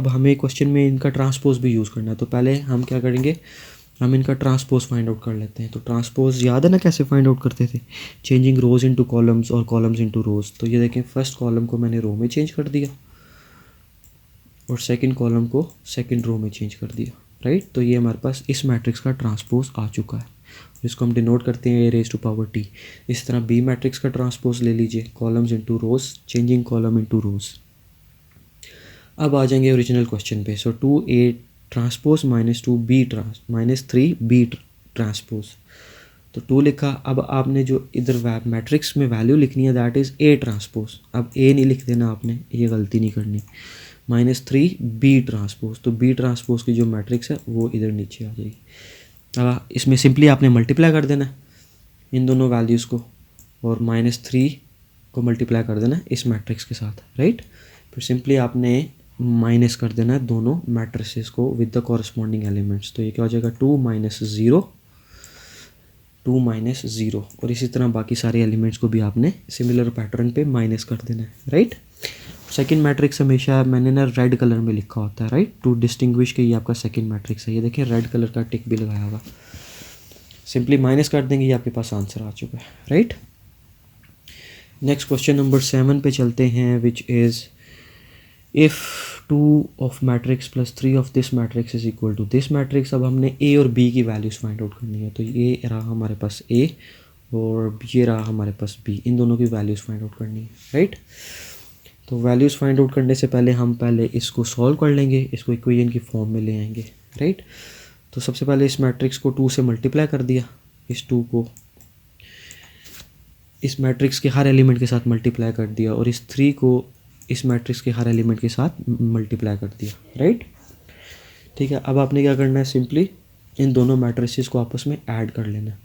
हमें क्वेश्चन में इनका ट्रांसपोज भी यूज़ करना है, तो पहले हम क्या करेंगे, हम इनका ट्रांसपोज फाइंड आउट कर लेते हैं। तो ट्रांसपोज याद है ना कैसे फाइंड आउट करते थे, चेंजिंग रोज़ इनटू कॉलम्स और कॉलम्स इनटू रोज़। तो ये देखें, फर्स्ट कॉलम को मैंने रो में चेंज कर दिया और सेकंड कॉलम को सेकंड रो में चेंज कर दिया, राइट। तो ये हमारे पास इस मैट्रिक्स का ट्रांसपोज आ चुका है, इसको हम डिनोट करते हैं A⁻⁻T। इस तरह बी मैट्रिक्स का ट्रांसपोज ले लीजिए, कॉलम्स इनटू रोज़, चेंजिंग कॉलम इनटू रोज़। अब आ जाएंगे ओरिजिनल क्वेश्चन पे। सो 2A transpose minus 3B transpose. तो 2 लिखा। अब आपने जो इधर मैट्रिक्स में वैल्यू लिखनी है दैट इज़ A ट्रांसपोज। अब A नहीं लिख देना आपने, ये गलती नहीं करनी। -3B ट्रांसपोज, तो B ट्रांसपोज की जो मैट्रिक्स है वो इधर नीचे आ जाएगी। अब इसमें सिंपली आपने मल्टीप्लाई कर देना है इन दोनों वैल्यूज़ को, और -3 को मल्टीप्लाई कर देना है इस मैट्रिक्स के साथ, राइट। फिर सिंपली आपने माइनस कर देना है दोनों मैट्रिसेस को विद द कॉरस्पॉन्डिंग एलिमेंट्स। तो ये क्या हो जाएगा, 2 माइनस 0, और इसी तरह बाकी सारे एलिमेंट्स को भी आपने सिमिलर पैटर्न पे माइनस कर देना है, राइट। सेकंड मैट्रिक्स हमेशा मैंने ना रेड कलर में लिखा होता है, राइट, टू डिस्टिंग्विश कि ये आपका सेकंड मैट्रिक्स है। ये देखिए रेड कलर का टिक भी लगाया होगा, सिंपली माइनस कर देंगे, ये आपके पास आंसर आ चुका है, राइट। नेक्स्ट क्वेश्चन नंबर 7 पे चलते हैं, which is if 2 of matrix plus 3 of this matrix is equal to this matrix. अब हमने ए और बी की वैल्यूज़ फाइंड आउट करनी है। तो ये रहा हमारे पास ए और ये रहा हमारे पास बी, इन दोनों की वैल्यूज़ फाइंड आउट करनी है, राइट। तो वैल्यूज़ फाइंड आउट करने से पहले हम पहले इसको सॉल्व कर लेंगे, इसको इक्वेशन की फॉर्म में ले आएंगे, राइट। तो सबसे पहले इस मैट्रिक्स को 2 से मल्टीप्लाई कर दिया, इस 2 को इस मैट्रिक्स के हर एलिमेंट के साथ मल्टीप्लाई कर दिया, और इस 3 को इस मैट्रिक्स के हर एलिमेंट के साथ मल्टीप्लाई कर दिया, राइट। ठीक है, अब आपने क्या करना है, सिंपली इन दोनों मैट्रिसेस को आपस में ऐड कर लेना,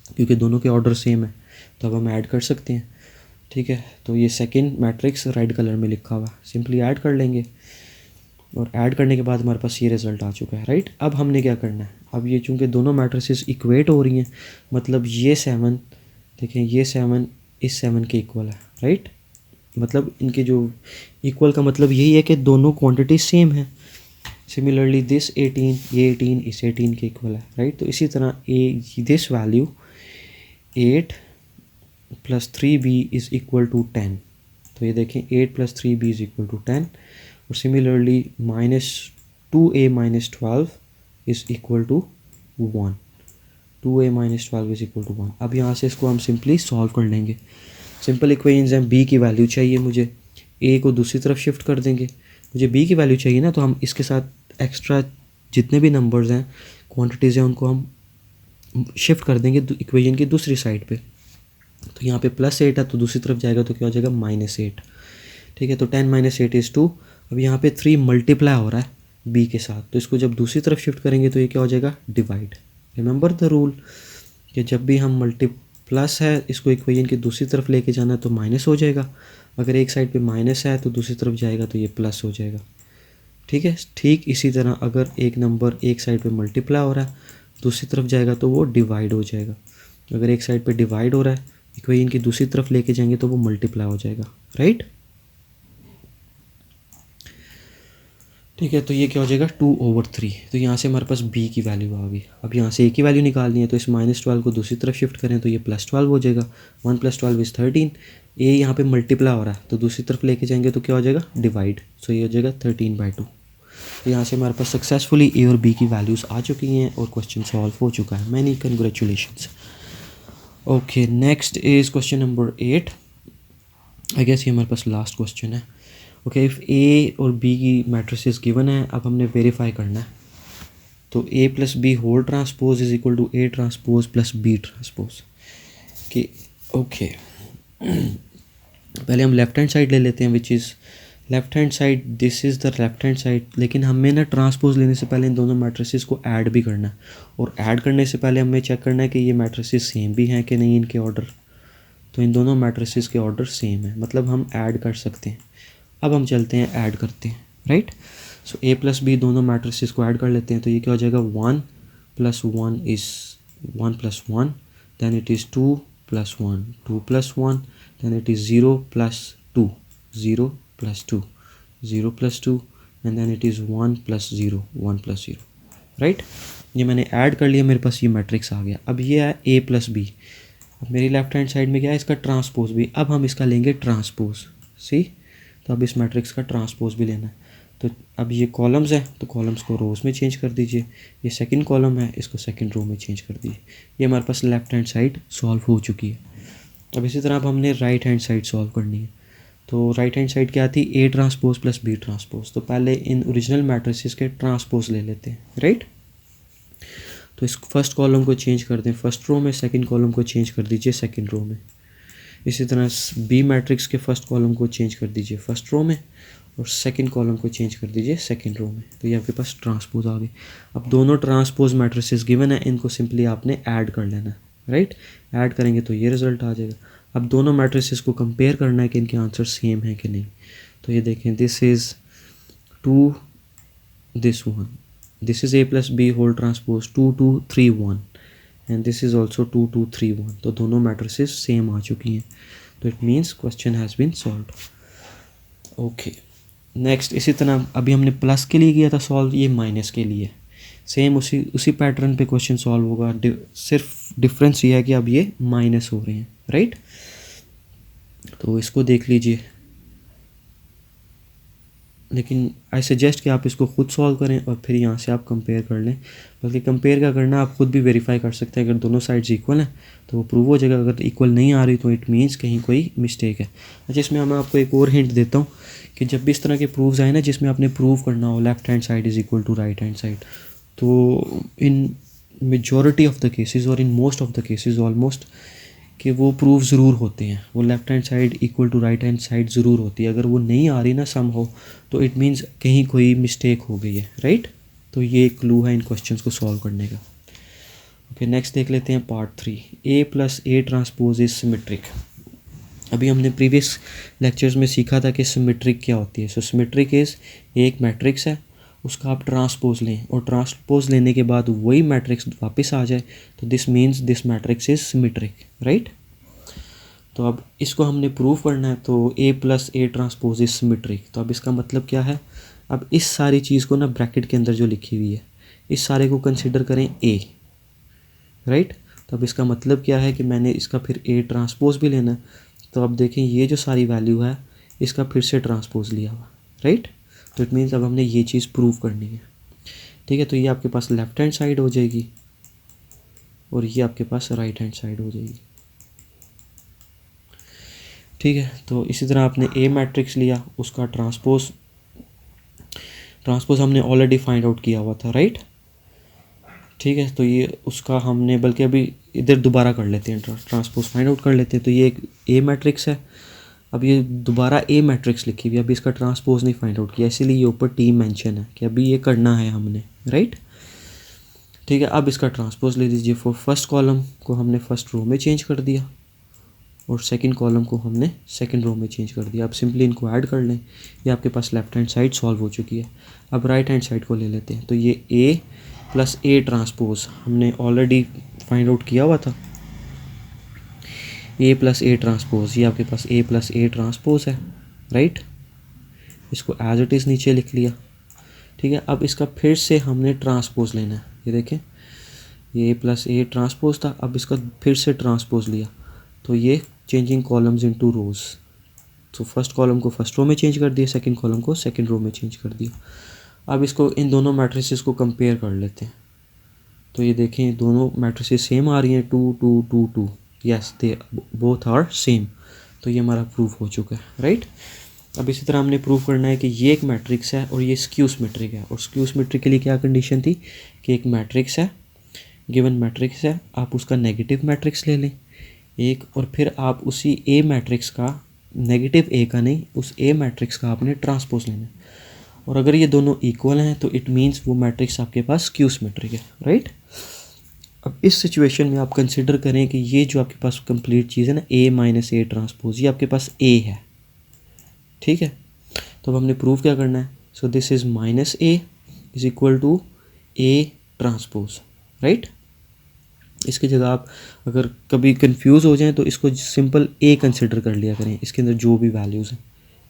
क्योंकि दोनों के ऑर्डर सेम है तो अब हम ऐड कर सकते हैं, ठीक है। तो ये सेकंड मैट्रिक्स रेड कलर में लिखा हुआ, सिंपली ऐड कर लेंगे, और ऐड करने के बाद हमारे पास ये रिज़ल्ट आ चुका है, राइट। अब हमने क्या करना है, अब ये चूँकि दोनों मैट्रिसेस इक्वेट हो रही हैं, मतलब ये 7 देखें, ये 7 इस 7 के इक्वल है, राइट। मतलब इनके जो इक्वल का मतलब यही है कि दोनों क्वांटिटी सेम है। सिमिलरली दिस 18 ये 18 इस 18 के इक्वल है, राइट। तो इसी तरह this value 8 + 3b is equal to 10। तो ये देखें 8 + 3b इज़ इक्वल टू 10, और similarly -2a - 12 is equal to 1। 2a - 12 is equal to 1। अब यहाँ से इसको हम सिंपली सॉल्व कर लेंगे। सिंपल इक्वेशंस हैं, b की वैल्यू चाहिए मुझे, a को दूसरी तरफ शिफ्ट कर देंगे, मुझे b की वैल्यू चाहिए ना, तो हम इसके साथ एक्स्ट्रा जितने भी नंबर्स हैं, क्वांटिटीज़ हैं, उनको हम शिफ्ट कर देंगे इक्वेशन की दूसरी साइड पे। तो यहाँ पे +8 है तो दूसरी तरफ जाएगा तो क्या हो जाएगा, -8, ठीक है। तो 10 - 8 = 2। अब यहाँ पे 3 मल्टीप्लाई हो रहा है b के साथ, तो इसको जब दूसरी तरफ शिफ्ट करेंगे तो ये क्या हो जाएगा, डिवाइड। रिमेंबर द रूल कि जब भी हम प्लस है, इसको इक्वेशन की दूसरी तरफ लेके जाना है तो माइनस हो जाएगा, अगर एक साइड पे माइनस है तो दूसरी तरफ जाएगा तो ये प्लस हो जाएगा, ठीक है। ठीक इसी तरह अगर एक नंबर एक साइड पे मल्टीप्लाई हो रहा है, दूसरी तरफ जाएगा तो वो डिवाइड हो जाएगा, अगर एक साइड पे डिवाइड हो रहा है, इक्वेशन की दूसरी तरफ लेके जाएंगे तो वो मल्टीप्लाई हो जाएगा, राइट। ठीक है, तो ये क्या हो जाएगा, 2/3। तो यहाँ से हमारे पास b की वैल्यू आ गई। अब यहाँ से a की वैल्यू निकालनी है, तो इस -12 को दूसरी तरफ शिफ्ट करें तो ये +12 हो जाएगा। 1 + 12 = 13। a यहाँ पे मल्टीप्लाई हो रहा है तो दूसरी तरफ लेके जाएंगे तो क्या हो जाएगा, डिवाइड। सो ये हो जाएगा 13/2। तो यहाँ से हमारे पास सक्सेसफुली a और b की वैल्यूज़ आ चुकी हैं और क्वेश्चन सॉल्व हो चुका है। Many congratulations. Okay, next is question number 8। I guess ये हमारे पास लास्ट क्वेश्चन है। ओके, इफ़ ए और बी की मैट्रिसेस गिवन है, अब हमने वेरीफाई करना है। तो a + b whole transpose is equal to a transpose + b transpose कि ओके पहले हम लेफ्ट हैंड साइड ले लेते हैं, which is left hand side, this is the left hand side. लेकिन हमें ना ट्रांसपोज लेने से पहले इन दोनों मैट्रिसेस को ऐड भी करना है, और ऐड करने से पहले हमें चेक करना है कि ये मैट्रिसेस सेम भी हैं कि नहीं इनके ऑर्डर। तो इन दोनों मैट्रिसेस के ऑर्डर सेम है, मतलब हम ऐड कर सकते हैं। अब हम चलते हैं ऐड करते हैं, राइट। सो ए प्लस बी दोनों मैट्रिसेस को ऐड कर लेते हैं, तो ये क्या हो जाएगा, 1 + 1 is 1 + 1, then it is 2 + 1, 2 + 1, then it is 0 + 2, 0 + 2, 0 + 2, and then it is 1 + 0, 1 + 0, right. ये मैंने ऐड कर लिया, मेरे पास ये मैट्रिक्स आ गया। अब ये है ए प्लस बी। अब मेरी लेफ्ट हैंड साइड में क्या है, इसका ट्रांसपोज भी। अब हम इसका लेंगे ट्रांसपोज, सी। तो अब इस मैट्रिक्स का ट्रांसपोज भी लेना है। तो अब ये कॉलम्स है, तो कॉलम्स को रोज़ में चेंज कर दीजिए। ये सेकंड कॉलम है, इसको सेकंड रो में चेंज कर दीजिए। ये हमारे पास लेफ्ट हैंड साइड सॉल्व हो चुकी है। अब इसी तरह अब हमने राइट हैंड साइड सॉल्व करनी है। तो राइट हैंड साइड क्या थी, ए ट्रांसपोज + बी ट्रांसपोज। तो पहले इन ओरिजिनल मैट्रिसेस के ट्रांसपोज ले लेते हैं, राइट। तो इस फर्स्ट कॉलम को चेंज कर दें फर्स्ट रो में, सेकंड कॉलम को चेंज कर दीजिए सेकंड रो में। इसी तरह बी मैट्रिक्स के फर्स्ट कॉलम को चेंज कर दीजिए फर्स्ट रो में, और सेकंड कॉलम को चेंज कर दीजिए सेकंड रो में। तो ये आपके पास ट्रांसपोज आ गई। अब दोनों ट्रांसपोज मैट्रिसेस गिवन है, इनको सिंपली आपने ऐड कर लेना है, राइट। ऐड करेंगे तो ये रिजल्ट आ जाएगा। अब दोनों मैट्रिसेस को कंपेयर करना है कि इनके आंसर सेम है कि नहीं। तो ये देखें, this is 2, this one, this is a plus b whole transpose 2 2 3 1, and this is also 2 2 3 1। तो दोनों मैट्रिसेस सेम आ चुकी हैं, तो it means question has been solve. Okay, next इसी तरह अभी हमने प्लस के लिए किया था सॉल्व, ये माइनस के लिए सेम उसी पैटर्न पे क्वेश्चन सॉल्व होगा। सिर्फ डिफरेंस ये है कि अब ये माइनस हो रहे हैं, राइट। तो इसको देख लीजिए, लेकिन आई सजेस्ट कि आप इसको खुद सॉल्व करें और फिर यहाँ से आप कंपेयर कर लें। बल्कि कंपेयर का करना आप खुद भी वेरीफाई कर सकते हैं। अगर दोनों साइड्स इक्वल हैं तो वो प्रूव हो जाएगा, अगर इक्वल नहीं आ रही तो इट मीन्स कहीं कोई मिस्टेक है। अच्छा, इसमें मैं आपको एक और हिंट देता हूँ कि जब भी इस तरह के प्रूव्स आए ना जिसमें आपने प्रूव करना हो left hand side is equal to right hand side, तो in majority of the cases और in most of the cases almost कि वो प्रूफ ज़रूर होते हैं, वो left hand side equal to right hand side ज़रूर होती है। अगर वो नहीं आ रही ना सम हो, तो इट मीन्स कहीं कोई मिस्टेक हो गई है, राइट। तो ये एक क्लू है इन क्वेश्चंस को सॉल्व करने का। ओके, नेक्स्ट देख लेते हैं part 3, A plus A transpose is symmetric. अभी हमने प्रीवियस लेक्चर्स में सीखा था कि सिमेट्रिक क्या होती है। सो सिमेट्रिक इज़ एक मैट्रिक्स है, उसका आप ट्रांसपोज लें और ट्रांसपोज लेने के बाद वही मैट्रिक्स वापस आ जाए, तो this means this matrix is symmetric, right. तो अब इसको हमने प्रूव करना है, तो A plus A transpose is symmetric. तो अब इसका मतलब क्या है, अब इस सारी चीज़ को ना ब्रैकेट के अंदर जो लिखी हुई है इस सारे को कंसिडर करें ए, राइट। तो अब इसका मतलब क्या है कि मैंने इसका फिर ए ट्रांसपोज भी लेना है। तो अब देखें, ये जो सारी वैल्यू है इसका फिर से ट्रांसपोज लिया हुआ, राइट। तो इट मीन्स अब हमने ये चीज़ प्रूव करनी है, ठीक है। तो ये आपके पास लेफ्ट हैंड साइड हो जाएगी और ये आपके पास राइट हैंड साइड हो जाएगी, ठीक है। तो इसी तरह आपने ए मैट्रिक्स लिया, उसका ट्रांसपोज हमने ऑलरेडी फाइंड आउट किया हुआ था, राइट, ठीक है। तो ये उसका हमने बल्कि अभी इधर दोबारा कर लेते हैं, ट्रांसपोज फाइंड आउट कर लेते हैं। तो ये एक ए मैट्रिक्स है, अब ये दोबारा ए मैट्रिक्स लिखी हुई है, अभी इसका ट्रांसपोज नहीं फाइंड आउट किया, इसीलिए ये ऊपर टी मेंशन है कि अभी ये करना है हमने, राइट, ठीक है। अब इसका ट्रांसपोज ले लीजिए। फॉर फर्स्ट कॉलम को हमने फर्स्ट रो में चेंज कर दिया और सेकंड कॉलम को हमने सेकंड रो में चेंज कर दिया। अब सिंपली इनको ऐड कर लें, ये आपके पास लेफ्ट हैंड साइड सॉल्व हो चुकी है। अब राइट हैंड साइड को ले लेते हैं। तो ये ए प्लस ए ट्रांसपोज हमने ऑलरेडी फाइंड आउट किया हुआ था, ए प्लस ए ट्रांसपोज, ये आपके पास ए प्लस ए ट्रांसपोज है, राइट। इसको एज इट इज़ नीचे लिख लिया, ठीक है। अब इसका फिर से हमने ट्रांसपोज लेना है, ये देखें, ये ए प्लस ए ट्रांसपोज था, अब इसका फिर से ट्रांसपोज लिया, तो ये चेंजिंग कॉलम्स इनटू रोज। तो फर्स्ट कॉलम को फर्स्ट रो में चेंज कर दिया, सेकंड कॉलम को सेकंड रो में चेंज कर दिया। अब इसको इन दोनों मैट्रिसेस को कंपेयर कर लेते हैं। तो ये देखें, दोनों मैट्रिसेस सेम आ रही हैं, 2 2 2 2, yes they both are same. तो ये हमारा प्रूफ हो चुका है, राइट। अब इसी तरह हमने प्रूव करना है कि ये एक मैट्रिक्स है और ये स्क्यू सिमेट्रिक है। और स्क्यू सिमेट्रिक के लिए क्या कंडीशन थी कि एक मैट्रिक्स है, गिवन मैट्रिक्स है, आप उसका नेगेटिव मैट्रिक्स ले लें एक, और फिर आप उसी ए मैट्रिक्स का, नेगेटिव ए का नहीं, उस ए मैट्रिक्स का आपने ट्रांसपोज लेना है। और अगर ये दोनों इक्वल हैं तो इट मीन्स वो मैट्रिक्स आपके पास स्क्यू सिमेट्रिक है, राइट। अब इस सिचुएशन में आप कंसिडर करें कि ये जो आपके पास कंप्लीट चीज़ है ना, ए माइनस ए ट्रांसपोज, ये आपके पास ए है, ठीक है। तो अब हमने प्रूव क्या करना है, so this is minus A is equal to A transpose, right. इसकी जगह आप अगर कभी कंफ्यूज हो जाएं तो इसको सिंपल ए कंसिडर कर लिया करें, इसके अंदर जो भी वैल्यूज़ हैं,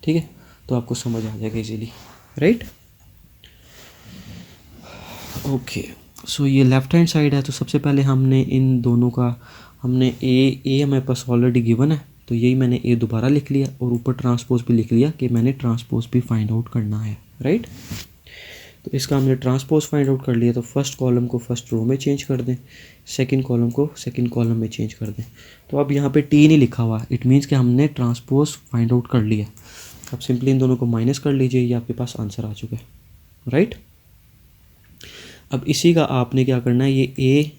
ठीक है, तो आपको समझ आ जाएगा इजीली, राइट। ओके, सो ये लेफ़्ट हैंड साइड है, तो सबसे पहले हमने इन दोनों का, हमने ए हमारे पास ऑलरेडी गिवन है, तो यही मैंने ए दोबारा लिख लिया और ऊपर ट्रांसपोज भी लिख लिया कि मैंने ट्रांसपोज भी फाइंड आउट करना है, राइट। तो इसका हमने ट्रांसपोज फाइंड आउट कर लिया, तो फर्स्ट कॉलम को फर्स्ट रो में चेंज कर दें, सेकंड कॉलम को सेकंड कॉलम में चेंज कर दें। तो अब यहाँ पे टी नहीं लिखा हुआ, इट मीन्स कि हमने ट्रांसपोज फाइंड आउट कर लिया। अब सिंपली इन दोनों को माइनस कर लीजिए, ये आपके पास आंसर आ चुका है, राइट। अब इसी का आपने क्या करना है, ये ए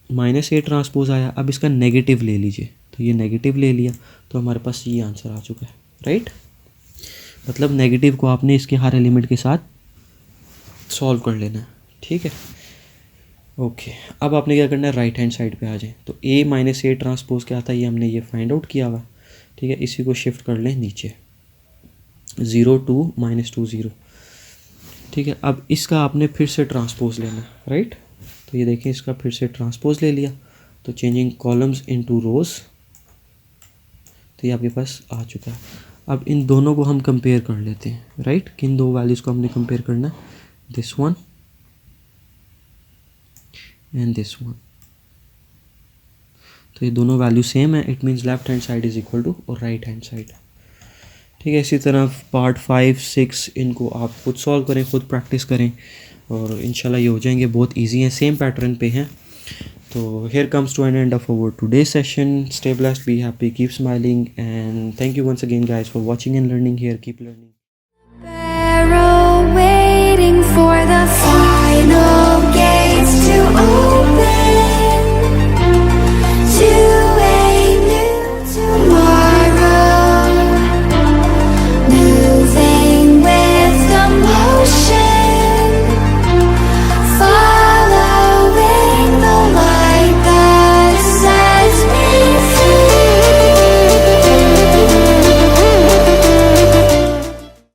माइनस ए ट्रांसपोज आया, अब इसका नेगेटिव ले लीजिए, तो ये नेगेटिव ले लिया, तो हमारे पास ये आंसर आ चुका है, राइट। मतलब नेगेटिव को आपने इसके हर एलिमेंट के साथ सॉल्व कर लेना है, ठीक है। ओके, अब आपने क्या करना है, राइट हैंड साइड पे आ जाए, तो ए माइनस ए ट्रांसपोज क्या था, ये हमने ये फाइंड आउट किया हुआ, ठीक है। इसी को शिफ्ट कर लें नीचे, 0 2 -2 0, ठीक है। अब इसका आपने फिर से ट्रांसपोज लेना है, राइट। तो ये देखें, इसका फिर से ट्रांसपोज ले लिया, तो चेंजिंग कॉलम्स इनटू रोज, तो ये आपके पास आ चुका है। अब इन दोनों को हम कंपेयर कर लेते हैं, राइट। किन दो वैल्यूज़ को हमने कंपेयर करना है, this one and this one, तो ये दोनों वैल्यू सेम है, it means left hand side is equal to और राइट हैंड साइड, ठीक है। इसी तरह पार्ट 5 6 इनको आप खुद सॉल्व करें, खुद प्रैक्टिस करें, और इंशाल्लाह ये हो जाएंगे, बहुत इजी हैं, सेम पैटर्न पे हैं। तो here comes to an end of our today's session. Stay blessed, be happy, keep smiling, and thank you once again guys for watching and learning here. Keep learning.